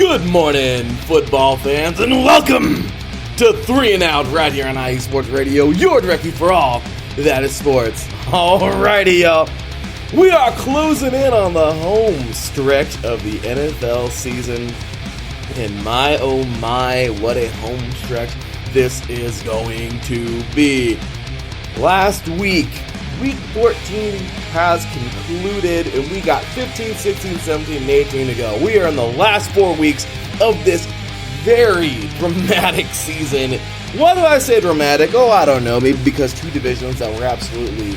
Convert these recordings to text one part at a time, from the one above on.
Good morning, football fans, and welcome to 3 and Out right here on IE Sports Radio, your directory for all that is sports. Alrighty, y'all. We are closing in on the home stretch of the NFL season. And my, oh my, what a home stretch this is going to be. Last week, Week 14 has concluded, and we got 15, 16, 17, and 18 to go. We are in the last 4 weeks of this very dramatic season. Why do I say dramatic? Oh, I don't know. Maybe because two divisions that were absolutely,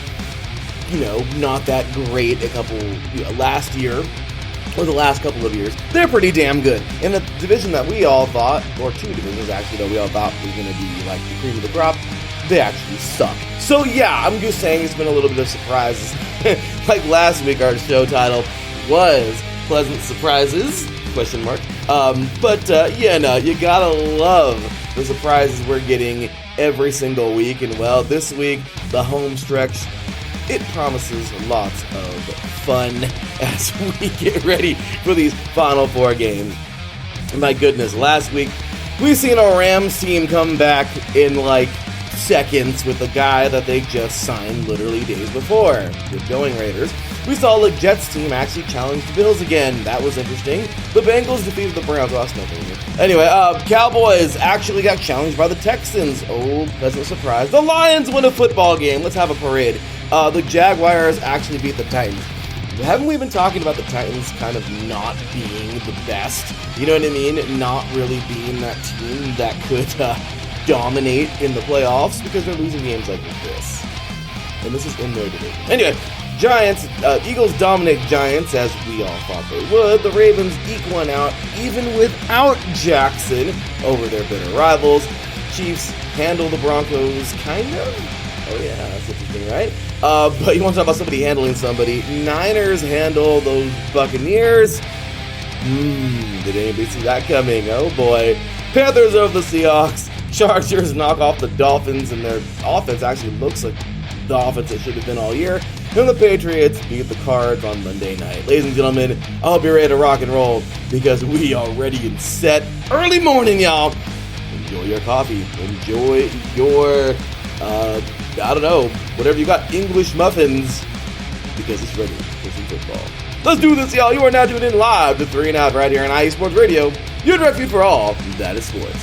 not that great last year, or the last couple of years, they're pretty damn good. And the division that we all thought, or two divisions actually that we all thought was going to be like the cream of the crop, they actually suck. So yeah, I'm just saying it's been a little bit of surprises. Like last week, our show title was Pleasant Surprises, ? You gotta love the surprises we're getting every single week. And well, this week, the home stretch, it promises lots of fun as we get ready for these Final Four games. My goodness, last week, we've seen our Rams team come back in seconds with a guy that they just signed literally days before. Good going, Raiders. We saw the Jets team actually challenge the Bills again. That was interesting. The Bengals defeated the Browns. Oh, that's nothing. Anyway, Cowboys actually got challenged by the Texans. Oh, pleasant surprise. The Lions win a football game. Let's have a parade. The Jaguars actually beat the Titans. Haven't we been talking about the Titans kind of not being the best? You know what I mean? Not really being that team that could dominate in the playoffs because they're losing games like this. And this is in their division. Anyway, Eagles dominate Giants as we all thought they would. The Ravens eke one out even without Jackson over their bitter rivals. Chiefs handle the Broncos, kind of. Oh yeah, that's interesting, right? But you want to talk about somebody handling somebody. Niners handle those Buccaneers. Did anybody see that coming? Oh boy. Panthers over the Seahawks. Chargers knock off the Dolphins, and their offense actually looks like the offense it should have been all year. And the Patriots beat the Cards on Monday night. Ladies and gentlemen, I hope you're ready to rock and roll because we are ready and set. Early morning, y'all. Enjoy your coffee. Enjoy your, whatever you got, English muffins, because it's ready for some football. Let's do this, y'all. You are now tuning in live to 3 and Out right here on IE Sports Radio. Your directory for all that is sports.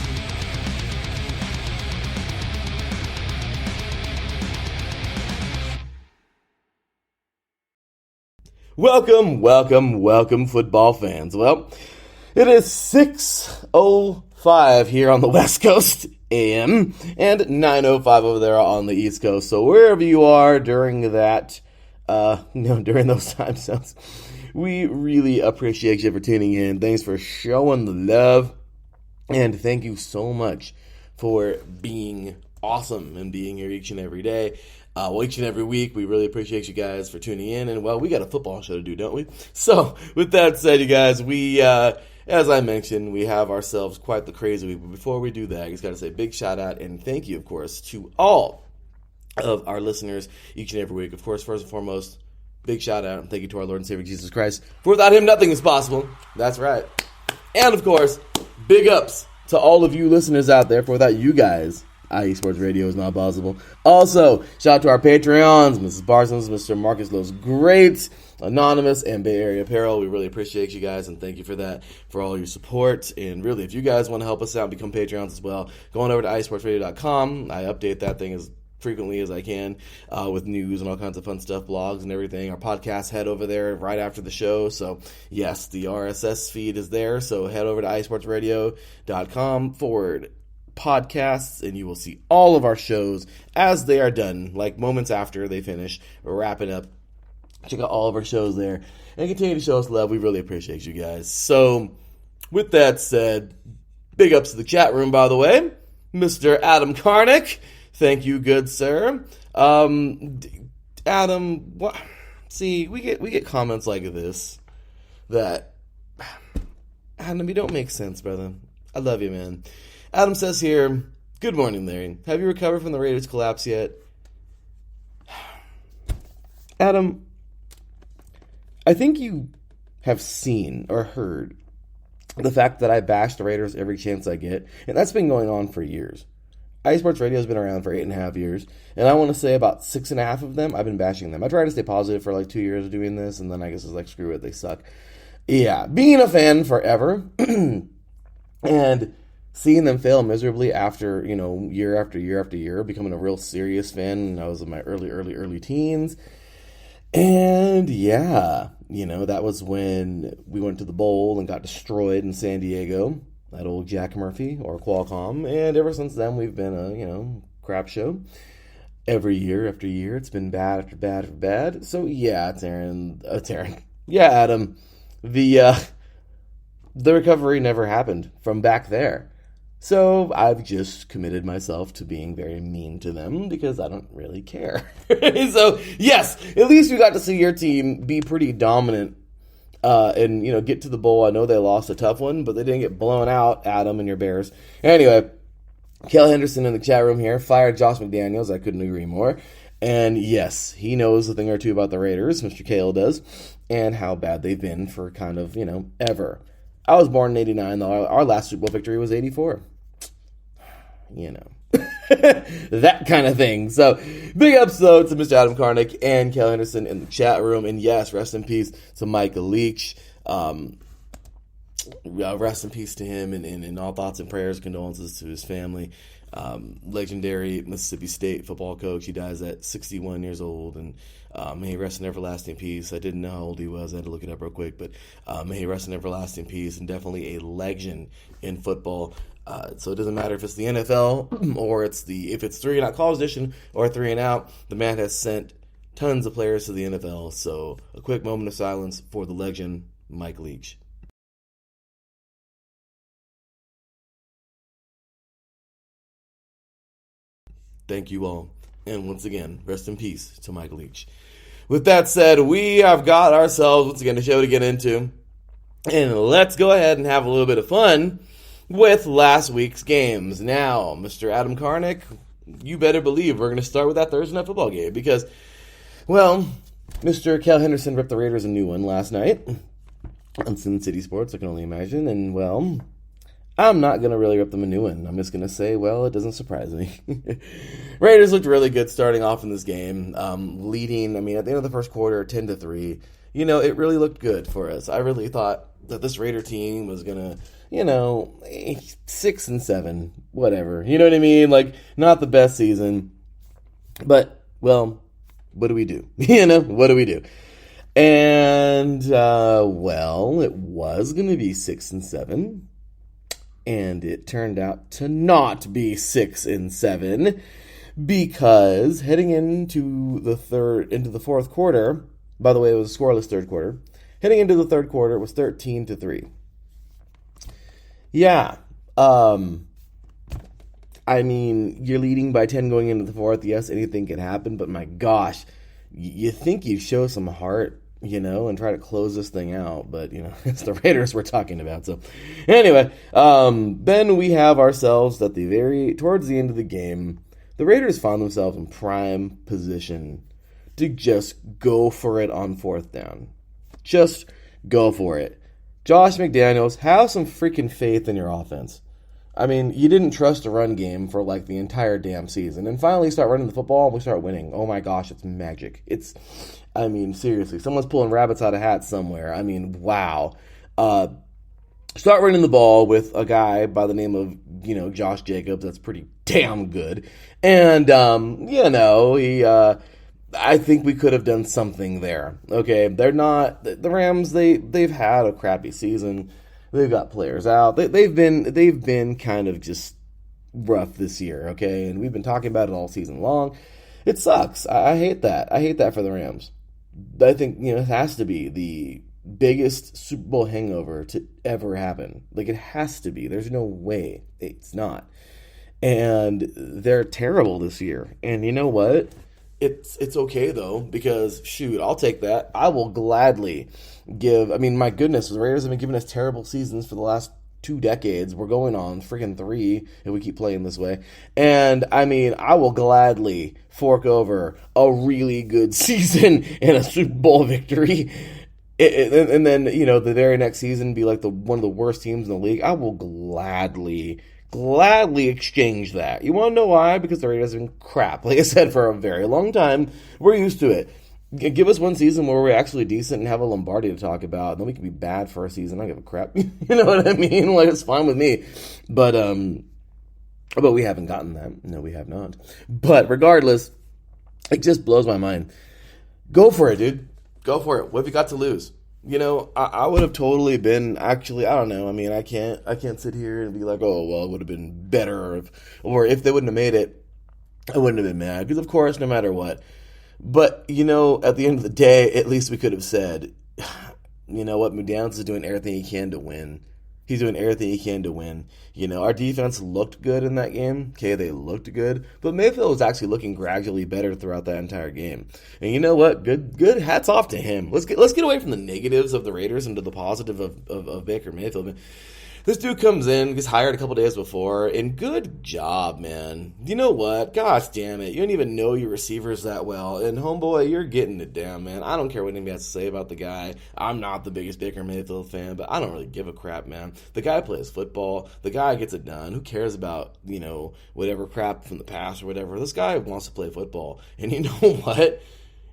Welcome, football fans. Well, it is 6:05 here on the West Coast AM and 9:05 over there on the East Coast. So wherever you are during that, during those time zones, we really appreciate you for tuning in. Thanks for showing the love, and thank you so much for being awesome and being here each and every day. Each and every week, we really appreciate you guys for tuning in. And, well, we got a football show to do, don't we? So, with that said, you guys, we, as I mentioned, we have ourselves quite the crazy week. But before we do that, I just got to say a big shout out and thank you, of course, to all of our listeners each and every week. Of course, first and foremost, big shout out and thank you to our Lord and Savior Jesus Christ. For without him, nothing is possible. That's right. And, of course, big ups to all of you listeners out there. For without you guys, IE Sports Radio is not possible. Also, shout out to our Patreons, Mrs. Parsons, Mr. Marcus Lowe's Great, Anonymous, and Bay Area Apparel. We really appreciate you guys, and thank you for that, for all your support. And really, if you guys want to help us out and become Patreons as well, go on over to iSportsRadio.com. I update that thing as frequently as I can with news and all kinds of fun stuff, blogs and everything. Our podcast head over there right after the show. So, yes, the RSS feed is there. So, head over to iSportsRadio.com /podcasts, and you will see all of our shows as they are done, like moments after they finish. We're wrapping up. Check out all of our shows there and continue to show us love. We really appreciate you guys. So, with that said, big ups to the chat room, by the way. Mr. Adam Karnick, thank you, good sir. Adam, what? See, we get comments like this that, Adam, you don't make sense, brother. I love you, man. Adam says here, good morning, Larry. Have you recovered from the Raiders collapse yet? Adam, I think you have seen or heard the fact that I bash the Raiders every chance I get, and that's been going on for years. iSports Radio has been around for 8.5 years, and I want to say about 6.5 of them I've been bashing them. I tried to stay positive for like 2 years of doing this, and then I guess it's like, screw it, they suck. Yeah, being a fan forever, and seeing them fail miserably after, year after year after year, becoming a real serious fan. I was in my early teens. And yeah, that was when we went to the bowl and got destroyed in San Diego, that old Jack Murphy or Qualcomm. And ever since then, we've been a, crap show. Every year after year, it's been bad after bad after bad. So yeah, it's Aaron. Yeah, Adam. The recovery never happened from back there. So I've just committed myself to being very mean to them because I don't really care. So yes, at least we got to see your team be pretty dominant and get to the bowl. I know they lost a tough one, but they didn't get blown out, Adam and your Bears. Anyway, Kel Henderson in the chat room here fired Josh McDaniels. I couldn't agree more. And yes, he knows a thing or two about the Raiders, Mr. Kale does, and how bad they've been for kind of, ever. I was born in 89. Our last Super Bowl victory was 84. That kind of thing. So, big episode to Mr. Adam Karnick and Kel Henderson in the chat room. And yes, rest in peace to Micah Leach. Rest in peace to him, and all thoughts and prayers, condolences to his family. Legendary Mississippi State football coach. He dies at 61 years old, and may he rest in everlasting peace. I didn't know how old he was. I had to look it up real quick, but may he rest in everlasting peace, and definitely a legend in football. So it doesn't matter if it's the NFL or if it's 3 and out college edition or 3 and out. The man has sent tons of players to the NFL. So a quick moment of silence for the legend, Mike Leach. Thank you all. And once again, rest in peace to Mike Leach. With that said, we have got ourselves, once again, a show to get into. And let's go ahead and have a little bit of fun with last week's games. Now, Mr. Adam Karnick, you better believe we're going to start with that Thursday Night Football game because, well, Mr. Kel Henderson ripped the Raiders a new one last night on Sin City Sports, I can only imagine, and, well, I'm not going to really rip them a new one. I'm just going to say, well, it doesn't surprise me. Raiders looked really good starting off in this game, leading, at the end of the first quarter, 10-3. It really looked good for us. I really thought that this Raider team was going to, 6-7, whatever. You know what I mean? Like, not the best season. But, well, what do we do? What do we do? And, well, it was going to be 6-7. And it turned out to not be 6-7 because heading into the fourth quarter, by the way, it was a scoreless third quarter. Heading into the third quarter, it was 13-3. Yeah, you're leading by 10 going into the fourth. Yes, anything can happen, but my gosh, you think you'd show some heart, and try to close this thing out. But, it's the Raiders we're talking about. So, anyway, then we have ourselves at towards the end of the game, the Raiders found themselves in prime position to just go for it on fourth down. Just go for it. Josh McDaniels, have some freaking faith in your offense. You didn't trust the run game for like the entire damn season. And finally start running the football and we start winning. Oh my gosh, it's magic. Seriously, someone's pulling rabbits out of hats somewhere. Wow. Start running the ball with a guy by the name of, Josh Jacobs. That's pretty damn good. And, I think we could have done something there. Okay, they're not the Rams. They've had a crappy season. They've got players out. They've been kind of just rough this year. Okay, and we've been talking about it all season long. It sucks. I hate that. I hate that for the Rams. I think it has to be the biggest Super Bowl hangover to ever happen. Like it has to be. There's no way it's not. And they're terrible this year. And you know what? It's okay, though, because, shoot, I'll take that. I will gladly give, my goodness, the Raiders have been giving us terrible seasons for the last 2 decades. We're going on freaking 3 if we keep playing this way. And, I will gladly fork over a really good season and a Super Bowl victory And then, the very next season be like one of the worst teams in the league, I will gladly exchange that. You want to know why? Because the Raiders have been crap. Like I said, for a very long time, we're used to it. Give us one season where we're actually decent and have a Lombardi to talk about, and then we can be bad for a season. I don't give a crap. You know what I mean? Like, it's fine with me. But we haven't gotten that. No, we have not. But regardless, it just blows my mind. Go for it, dude. Go for it. What have you got to lose? I would have totally been, actually, I don't know. I mean, I can't sit here and be like, oh, well, it would have been better. Or if they wouldn't have made it, I wouldn't have been mad. Because, of course, no matter what. But, at the end of the day, at least we could have said, you know what, McDaniels is doing everything he can to win. He's doing everything he can to win. Our defense looked good in that game. Okay, they looked good. But Mayfield was actually looking gradually better throughout that entire game. And you know what? Good hats off to him. Let's get away from the negatives of the Raiders and to the positive of Baker Mayfield. This dude comes in, gets hired a couple days before, and good job, man. You know what? Gosh damn it. You don't even know your receivers that well. And homeboy, you're getting it down, man. I don't care what anybody has to say about the guy. I'm not the biggest Baker Mayfield fan, but I don't really give a crap, man. The guy plays football. The guy gets it done. Who cares about, whatever crap from the past or whatever? This guy wants to play football. And you know what?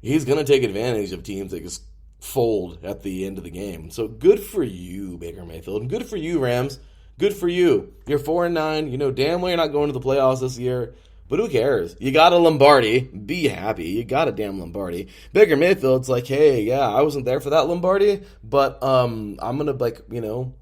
He's going to take advantage of teams that just fold at the end of the game. So good for you, Baker Mayfield. And good for you, Rams. Good for you. You're 4-9. You know damn well you're not going to the playoffs this year. But who cares? You got a Lombardi. Be happy. You got a damn Lombardi. Baker Mayfield's like, hey, yeah, I wasn't there for that Lombardi, but I'm going to,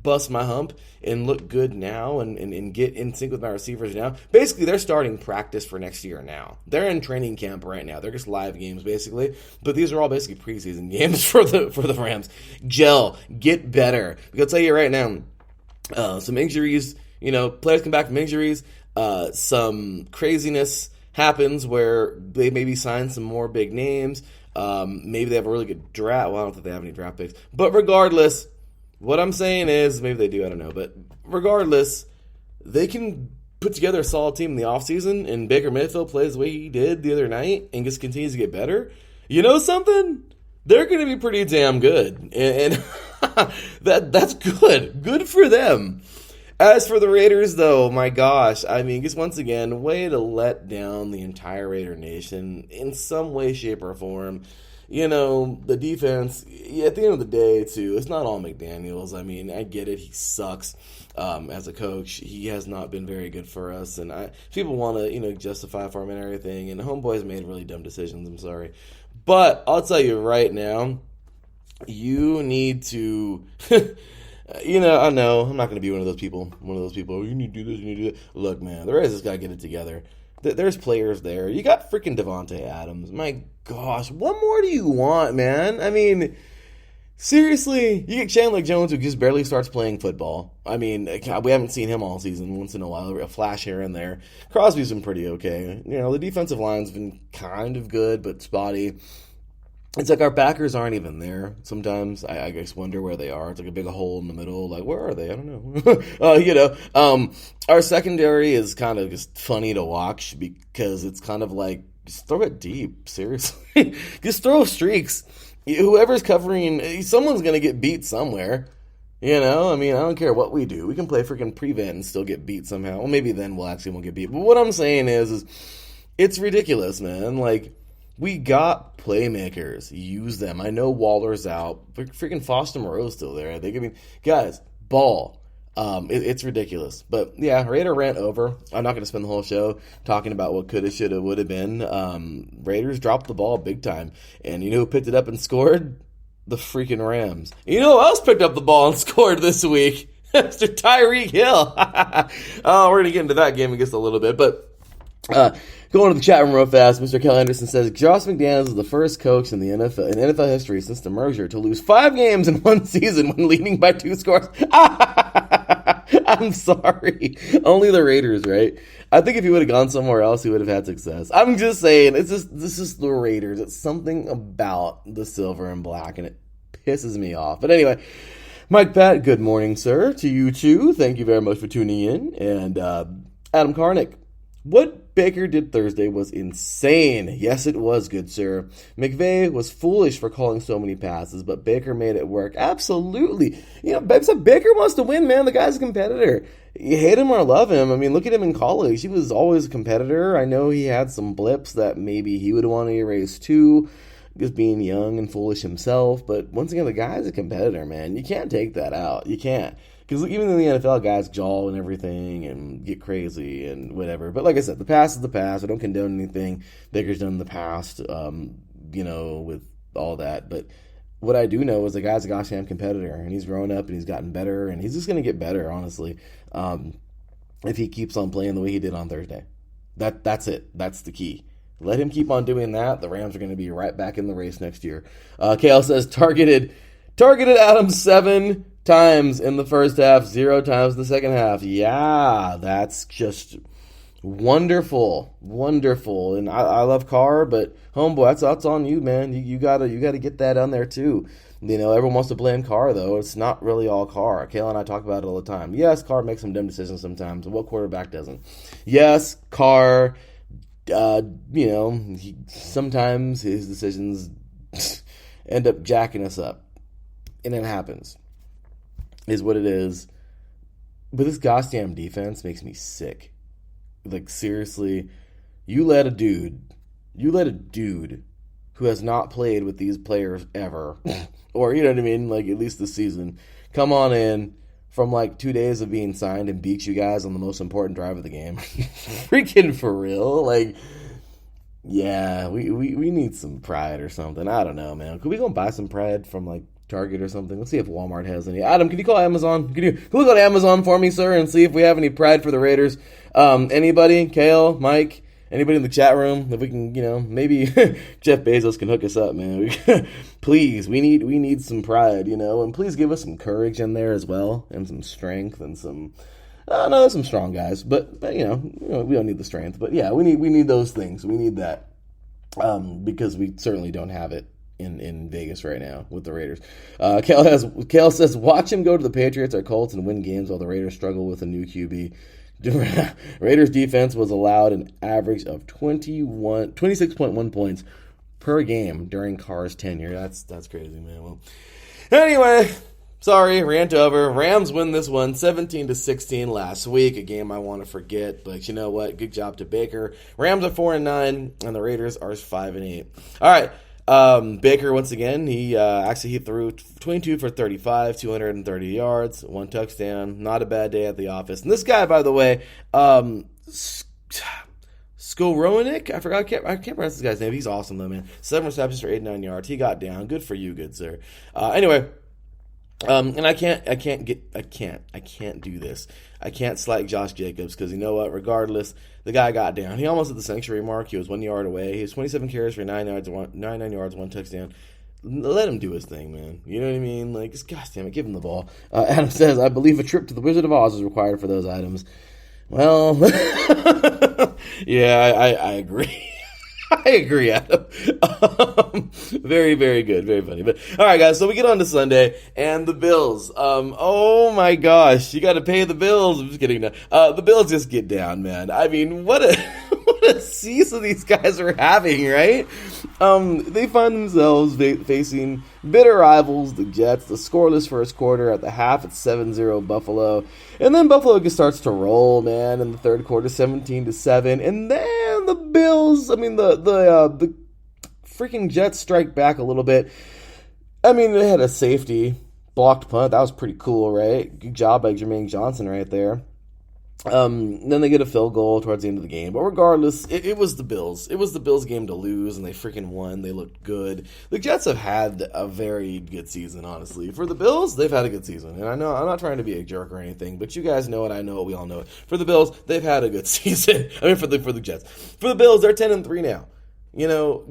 bust my hump and look good now and get in sync with my receivers now. Basically, they're starting practice for next year now. They're in training camp right now. They're just live games, basically. But these are all basically preseason games for the Rams. Gel. Get better. Because I'll tell you right now, some injuries, players come back from injuries. Some craziness happens where they maybe sign some more big names. Maybe they have a really good draft. Well, I don't think they have any draft picks. But regardless, what I'm saying is, maybe they do, I don't know. But regardless, they can put together a solid team in the offseason, and Baker Mayfield plays the way he did the other night and just continues to get better. You know something? They're going to be pretty damn good. And that's good. Good for them. As for the Raiders, though, my gosh, I mean, just once again, way to let down the entire Raider Nation in some way, shape, or form. The defense, at the end of the day, too, it's not all McDaniels. I mean, I get it. He sucks as a coach. He has not been very good for us. And people want to, justify for him and everything. And Homeboy's made really dumb decisions. I'm sorry. But I'll tell you right now, you need to... I know, I'm not going to be one of those people, oh, you need to do this, you need to do that. Look, man, the Raiders got to get it together. There's players there. You got freaking Devontae Adams. My gosh, what more do you want, man? I mean, seriously, you get Chandler Jones who just barely starts playing football. I mean, we haven't seen him all season. Once in a while, a flash here and there. Crosby's been pretty okay. The defensive line's been kind of good, but spotty. It's like our backers aren't even there. Sometimes I just wonder where they are. It's like a big hole in the middle. Like, where are they? I don't know. Our secondary is kind of just funny to watch because it's kind of like, just throw it deep. Seriously. Just throw streaks. Whoever's covering, someone's going to get beat somewhere. I mean, I don't care what we do. We can play freaking prevent and still get beat somehow. Well, maybe then we'll actually won't get beat. But what I'm saying is it's ridiculous, man. Like, we got playmakers. Use them. I know Waller's out. Freaking Foster Moreau's still there. I think. Guys, ball. It's ridiculous. But yeah, Raider rant over. I'm not going to spend the whole show talking about what coulda, shoulda, would have been. Raiders dropped the ball big time. And you know who picked it up and scored? The freaking Rams. You know who else picked up the ball and scored this week? Mr. Tyreek Hill. We're going to get into that game, I guess, a little bit. But going to the chat room real fast, Mr. Kel Anderson says, Josh McDaniels is the first coach in the NFL history since the merger to lose 5 games in one season when leading by 2 scores. I'm sorry. Only the Raiders, right? I think if he would have gone somewhere else, he would have had success. I'm just saying, this is the Raiders. It's something about the silver and black, and it pisses me off. But anyway, Mike Pat, good morning, sir. To you too. Thank you very much for tuning in. And Adam Karnick, What Baker did Thursday was insane. Yes, it was, good sir. McVay was foolish for calling so many passes, but Baker made it work. Absolutely. Baker wants to win, man. The guy's a competitor. You hate him or love him. I mean, look at him in college. He was always a competitor. I know he had some blips that maybe he would want to erase too, just being young and foolish himself. But once again, the guy's a competitor, man. You can't take that out. You can't. Because even in the NFL, guys jaw and everything and get crazy and whatever. But like I said, the past is the past. I don't condone anything Baker's done in the past, with all that. But what I do know is the guy's a gosh damn competitor, and he's grown up and he's gotten better, and he's just going to get better, honestly, if he keeps on playing the way he did on Thursday. That's it. That's the key. Let him keep on doing that. The Rams are going to be right back in the race next year. Kale says targeted Adams 7 times in the first half, 0 times in the second half. Yeah, that's just wonderful. And I love Carr, but homeboy, that's on you, man. You gotta get that on there too. Everyone wants to blame Carr, though. It's not really all Carr. Kayla and I talk about it all the time. Yes, Carr makes some dumb decisions sometimes. What quarterback doesn't? Yes, Carr, sometimes his decisions end up jacking us up. And it happens. Is what it is. But this goddamn defense makes me sick. Like, seriously, you let a dude who has not played with these players ever, or, you know what I mean, like, at least this season, come on in from, like, 2 days of being signed and beat you guys on the most important drive of the game. Freaking for real. Like, yeah, we need some pride or something. I don't know, man. Could we go and buy some pride from, like, Target or something? Let's see if Walmart has any. Adam, can you call Amazon? Can you go to Amazon for me, sir, and see if we have any pride for the Raiders? Anybody? Kale, Mike, anybody in the chat room? If we can, maybe Jeff Bezos can hook us up, man. Please, we need some pride, and please give us some courage in there as well, and some strength and some. No, there's some strong guys, but we don't need the strength. But yeah, we need those things. We need that because we certainly don't have it in Vegas right now with the Raiders. Kale says, watch him go to the Patriots or Colts and win games while the Raiders struggle with a new QB. Raiders defense was allowed an average of 26.1 points per game during Carr's tenure. That's crazy, man. Well, anyway, sorry, rant over. Rams win this one 17-16 last week, a game I want to forget, but you know what? Good job to Baker. Rams are 4-9 and the Raiders are 5-8. All right. Baker, once again, he threw 22 for 35, 230 yards, 1 touchdown. Not a bad day at the office. And this guy, by the way, Skowronik, I can't pronounce this guy's name. He's awesome though, man. 7 receptions for 89 yards. He got down. Good for you, good sir. Anyway, and I can't do this. I can't slight Josh Jacobs because you know what? Regardless, the guy got down. He almost hit the sanctuary mark. He was 1 yard away. He was 27 carries for 99 yards, 1 touchdown. Let him do his thing, man. You know what I mean? Like, just gosh damn it, give him the ball. Adam says, I believe a trip to the Wizard of Oz is required for those items. Well, yeah, I agree. I agree, Adam. Very, very good. Very funny. But all right, guys, so we get on to Sunday and the Bills. Oh my gosh, you got to pay the bills. I'm just kidding. No. The Bills just get down, man. I mean, what a season these guys are having, right? They find themselves facing bitter rivals, the Jets. The scoreless first quarter. At the half, it's 7-0 Buffalo. And then Buffalo just starts to roll, man, in the third quarter, 17-7. And then the Bills, the freaking Jets strike back a little bit. I mean, they had a safety blocked punt. That was pretty cool, right? Good job by Jermaine Johnson right there. Then they get a field goal towards the end of the game. But regardless, it was the Bills. It was the Bills' game to lose, and they freaking won. They looked good. The Jets have had a very good season, honestly. For the Bills, they've had a good season. And I know I'm not trying to be a jerk or anything, but you guys know it. I know it. We all know it. For the Bills, they've had a good season. For the Jets. For the Bills, they're 10-3 now.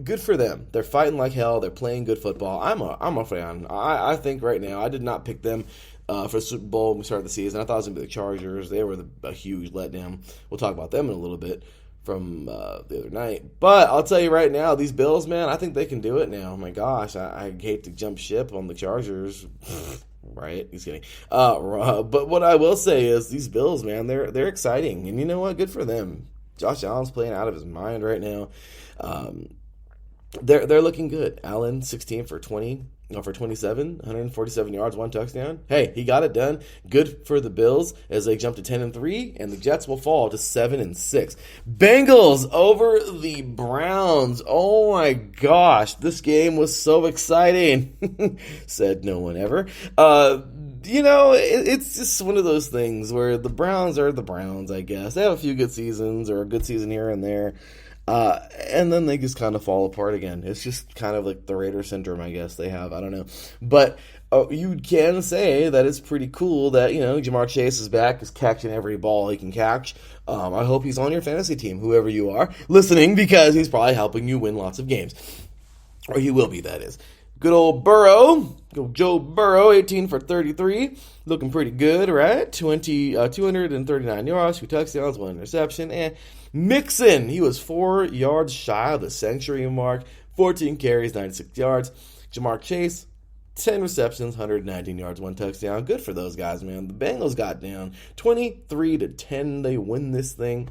Good for them. They're fighting like hell. They're playing good football. I'm a fan. I think right now, I did not pick them for the Super Bowl when we started the season. I thought it was going to be the Chargers. They were a huge letdown. We'll talk about them in a little bit from the other night. But I'll tell you right now, these Bills, man, I think they can do it now. Oh my gosh, I hate to jump ship on the Chargers. Right? He's kidding. But what I will say is these Bills, man, they're exciting. And you know what? Good for them. Josh Allen's playing out of his mind right now. They're looking good. Allen, 16 for 20. For 27, 147 yards, 1 touchdown. Hey, he got it done. Good for the Bills as they jump to 10-3, and the Jets will fall to 7-6. Bengals over the Browns. Oh my gosh, this game was so exciting. Said no one ever. It's just one of those things where the Browns are the Browns, I guess. They have a few good seasons or a good season here and there. And then they just kind of fall apart again. It's just kind of like the Raider syndrome, I guess they have. I don't know. But you can say that it's pretty cool that, Ja'Marr Chase is back, is catching every ball he can catch. I hope he's on your fantasy team, whoever you are, listening, because he's probably helping you win lots of games. Or he will be, that is. Good old Burrow, Joe Burrow, 18 for 33, looking pretty good, right? 239 yards, 2 touchdowns, 1 interception, and Mixon, he was 4 yards shy of the century mark, 14 carries, 96 yards. Ja'Marr Chase, 10 receptions, 119 yards, 1 touchdown. Good for those guys, man. The Bengals got down 23-10. They win this thing,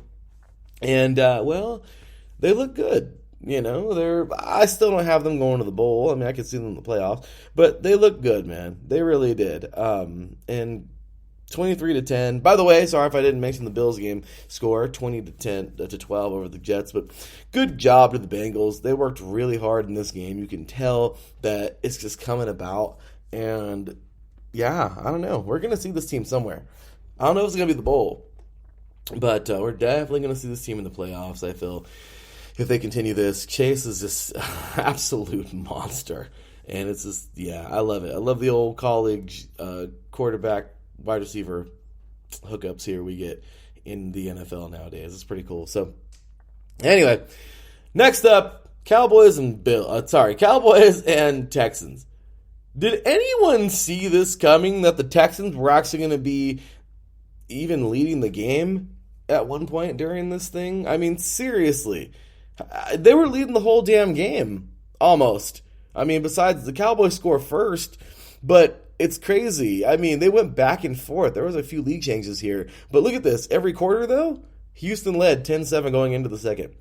and they look good. I still don't have them going to the bowl. I mean, I could see them in the playoffs, but they look good, man. They really did. And 23-10. By the way, sorry if I didn't mention the Bills game score, 20-12 over the Jets, but good job to the Bengals. They worked really hard in this game. You can tell that it's just coming about, and yeah, I don't know. We're going to see this team somewhere. I don't know if it's going to be the bowl, but we're definitely going to see this team in the playoffs, I feel. If they continue this, Chase is just an absolute monster. And it's just, I love it. I love the old college quarterback, wide receiver hookups here we get in the NFL nowadays. It's pretty cool. So, anyway, next up, Cowboys and Texans. Did anyone see this coming, that the Texans were actually going to be even leading the game at one point during this thing? I mean, seriously. They were leading the whole damn game, almost. I mean, besides the Cowboys score first, but it's crazy. I mean, they went back and forth. There was a few league changes here. But look at this. Every quarter, though, Houston led 10-7 going into the second.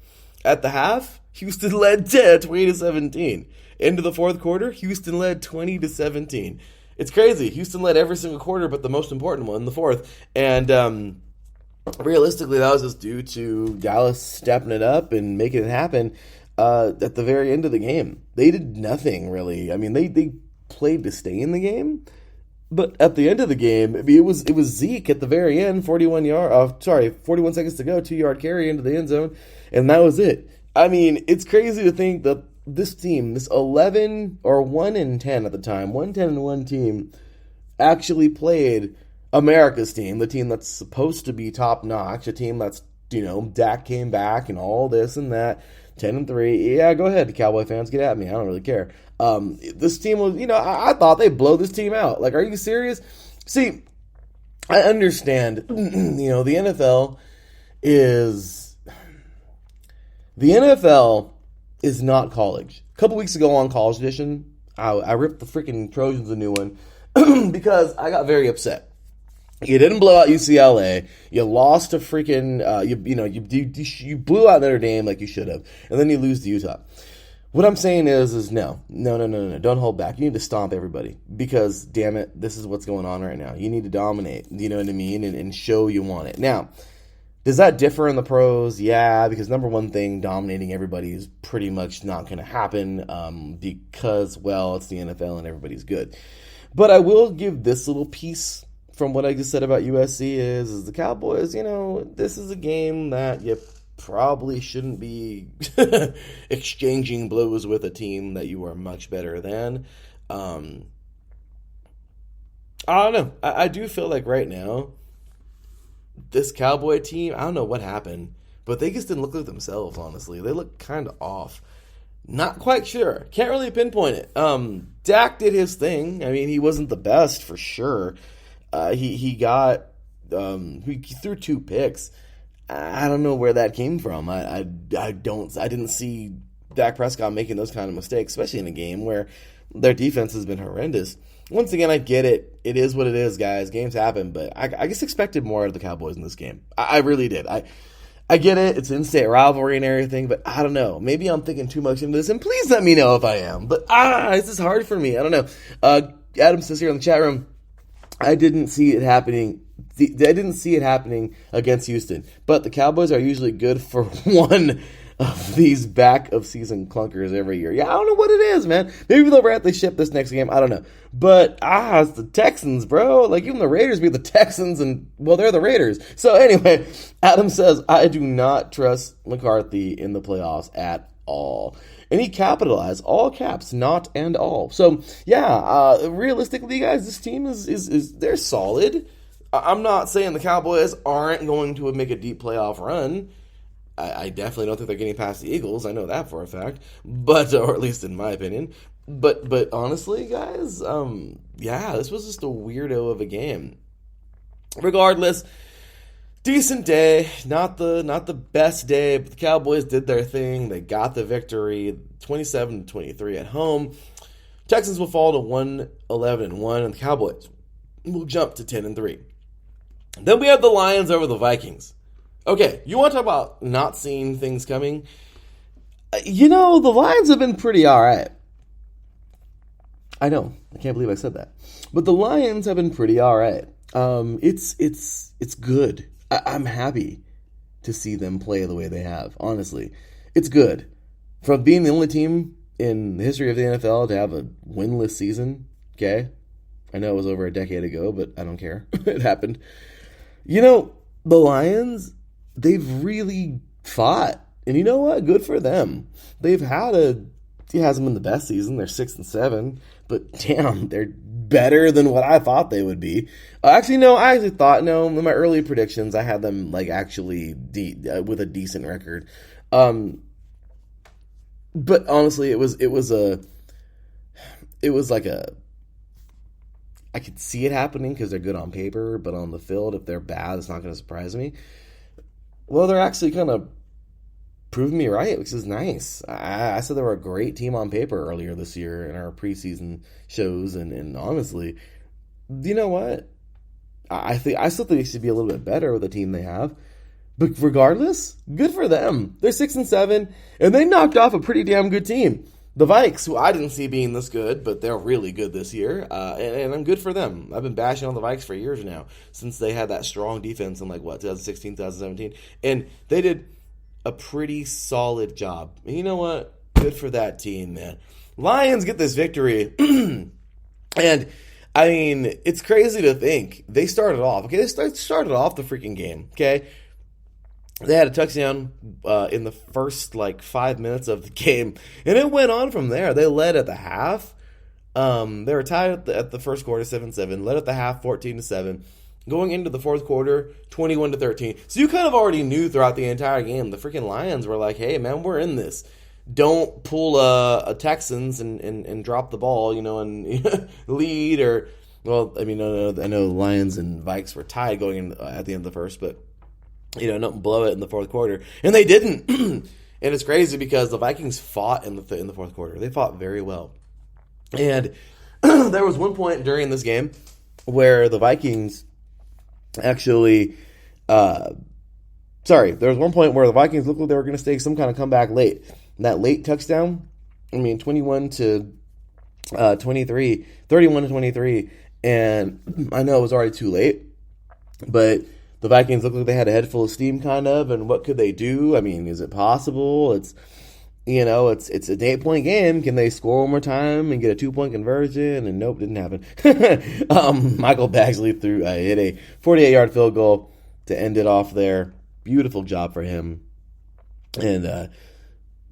At the half, Houston led 20-17. Into the fourth quarter, Houston led 20-17. It's crazy. Houston led every single quarter, but the most important one, the fourth. And realistically, that was just due to Dallas stepping it up and making it happen at the very end of the game. They did nothing, really. I mean, they played to stay in the game, but at the end of the game, I mean, it was Zeke at the very end, 41 seconds to go, 2-yard carry into the end zone, and that was it. I mean, it's crazy to think that this team, this 11 or 1-10 at the time, 1-10-1 team, actually played America's team, the team that's supposed to be top notch, a team that's, Dak came back and all this and that, 10-3. Yeah, go ahead, Cowboy fans, get at me. I don't really care. This team was, I thought they'd blow this team out. Like, are you serious? See, I understand, the NFL is not college. A couple weeks ago on College Edition, I ripped the freaking Trojans a new one because I got very upset. You didn't blow out UCLA. You lost to freaking, you blew out Notre Dame like you should have. And then you lose to Utah. What I'm saying is no. Don't hold back. You need to stomp everybody. Because, damn it, this is what's going on right now. You need to dominate, you know what I mean? And show you want it. Now, does that differ in the pros? Yeah, because number one thing, dominating everybody is pretty much not going to happen because, it's the NFL and everybody's good. But I will give this little piece from what I just said about USC is the Cowboys, this is a game that you probably shouldn't be exchanging blows with a team that you are much better than. I don't know. I do feel like right now, this Cowboy team, I don't know what happened, but they just didn't look like themselves, honestly. They look kind of off. Not quite sure. Can't really pinpoint it. Dak did his thing. I mean, he wasn't the best for sure. He threw 2 picks. I don't know where that came from. I didn't see Dak Prescott making those kind of mistakes, especially in a game where their defense has been horrendous. Once again, I get it. It is what it is, guys. Games happen, but I just expected more out of the Cowboys in this game. I really did. I get it. It's in-state rivalry and everything, but I don't know. Maybe I'm thinking too much into this, and please let me know if I am. But this is hard for me. I don't know. Adam says here in the chat room, I didn't see it happening. I didn't see it happening against Houston, but the Cowboys are usually good for one of these back of season clunkers every year. Yeah, I don't know what it is, man. Maybe they'll rat the ship this next game. I don't know. But it's the Texans, bro. Like, even the Raiders beat the Texans, and well, they're the Raiders. So anyway, Adam says, I do not trust McCarthy in the playoffs at all. And he capitalized, all caps, not and all. So yeah, realistically, guys, this team is they're solid. I'm not saying the Cowboys aren't going to make a deep playoff run. I definitely don't think they're getting past the Eagles. I know that for a fact, but or at least in my opinion. But honestly, guys, this was just a weirdo of a game. Regardless, decent day, not the best day, but the Cowboys did their thing. They got the victory, 27-23 at home. Texans will fall to 1-11-1, and the Cowboys will jump to 10-3. Then we have the Lions over the Vikings. Okay, you want to talk about not seeing things coming? The Lions have been pretty all right. I know, I can't believe I said that. But the Lions have been pretty all right. It's good. I'm happy to see them play the way they have, honestly. It's good. From being the only team in the history of the NFL to have a winless season, okay? I know it was over a decade ago, but I don't care. It happened. The Lions, they've really fought. And you know what? Good for them. It hasn't been the best season. They're 6-7. But damn, they're better than what I thought they would be. In my early predictions, I had them with a decent record. But honestly, I could see it happening because they're good on paper, but on the field, if they're bad, it's not going to surprise me. Well, they're actually kind of proving me right, which is nice. I said they were a great team on paper earlier this year in our preseason shows, and honestly, you know what? I still think they should be a little bit better with the team they have. But regardless, good for them. They're 6-7, and they knocked off a pretty damn good team. The Vikes, who I didn't see being this good, but they're really good this year, and I'm good for them. I've been bashing on the Vikes for years now, since they had that strong defense in 2016, 2017, and they did a pretty solid job. And you know what? Good for that team, man. Lions get this victory, and I mean, it's crazy to think they started off. Okay, they started off the freaking game. Okay. They had a touchdown in the first 5 minutes of the game, and it went on from there. They led at the half. They were tied at the first quarter, 7-7. Led at the half, 14-7. Going into the fourth quarter, 21-13. So you kind of already knew throughout the entire game, the freaking Lions were like, "Hey, man, we're in this. Don't pull a Texans and drop the ball, and lead or." Well, I mean, I know Lions and Vikes were tied going in at the end of the first, but. Not blow it in the fourth quarter. And they didn't. And it's crazy because the Vikings fought in the fourth quarter. They fought very well. And there was one point during this game where the Vikings actually there was one point where the Vikings looked like they were going to stake some kind of comeback late. And that late touchdown, 21-23, 31-23, and I know it was already too late, but the Vikings looked like they had a head full of steam, kind of, and what could they do? I mean, is it possible? It's an 8-point game. Can they score one more time and get a 2-point conversion? And nope, didn't happen. Michael Bagsley hit a 48-yard field goal to end it off there. Beautiful job for him. And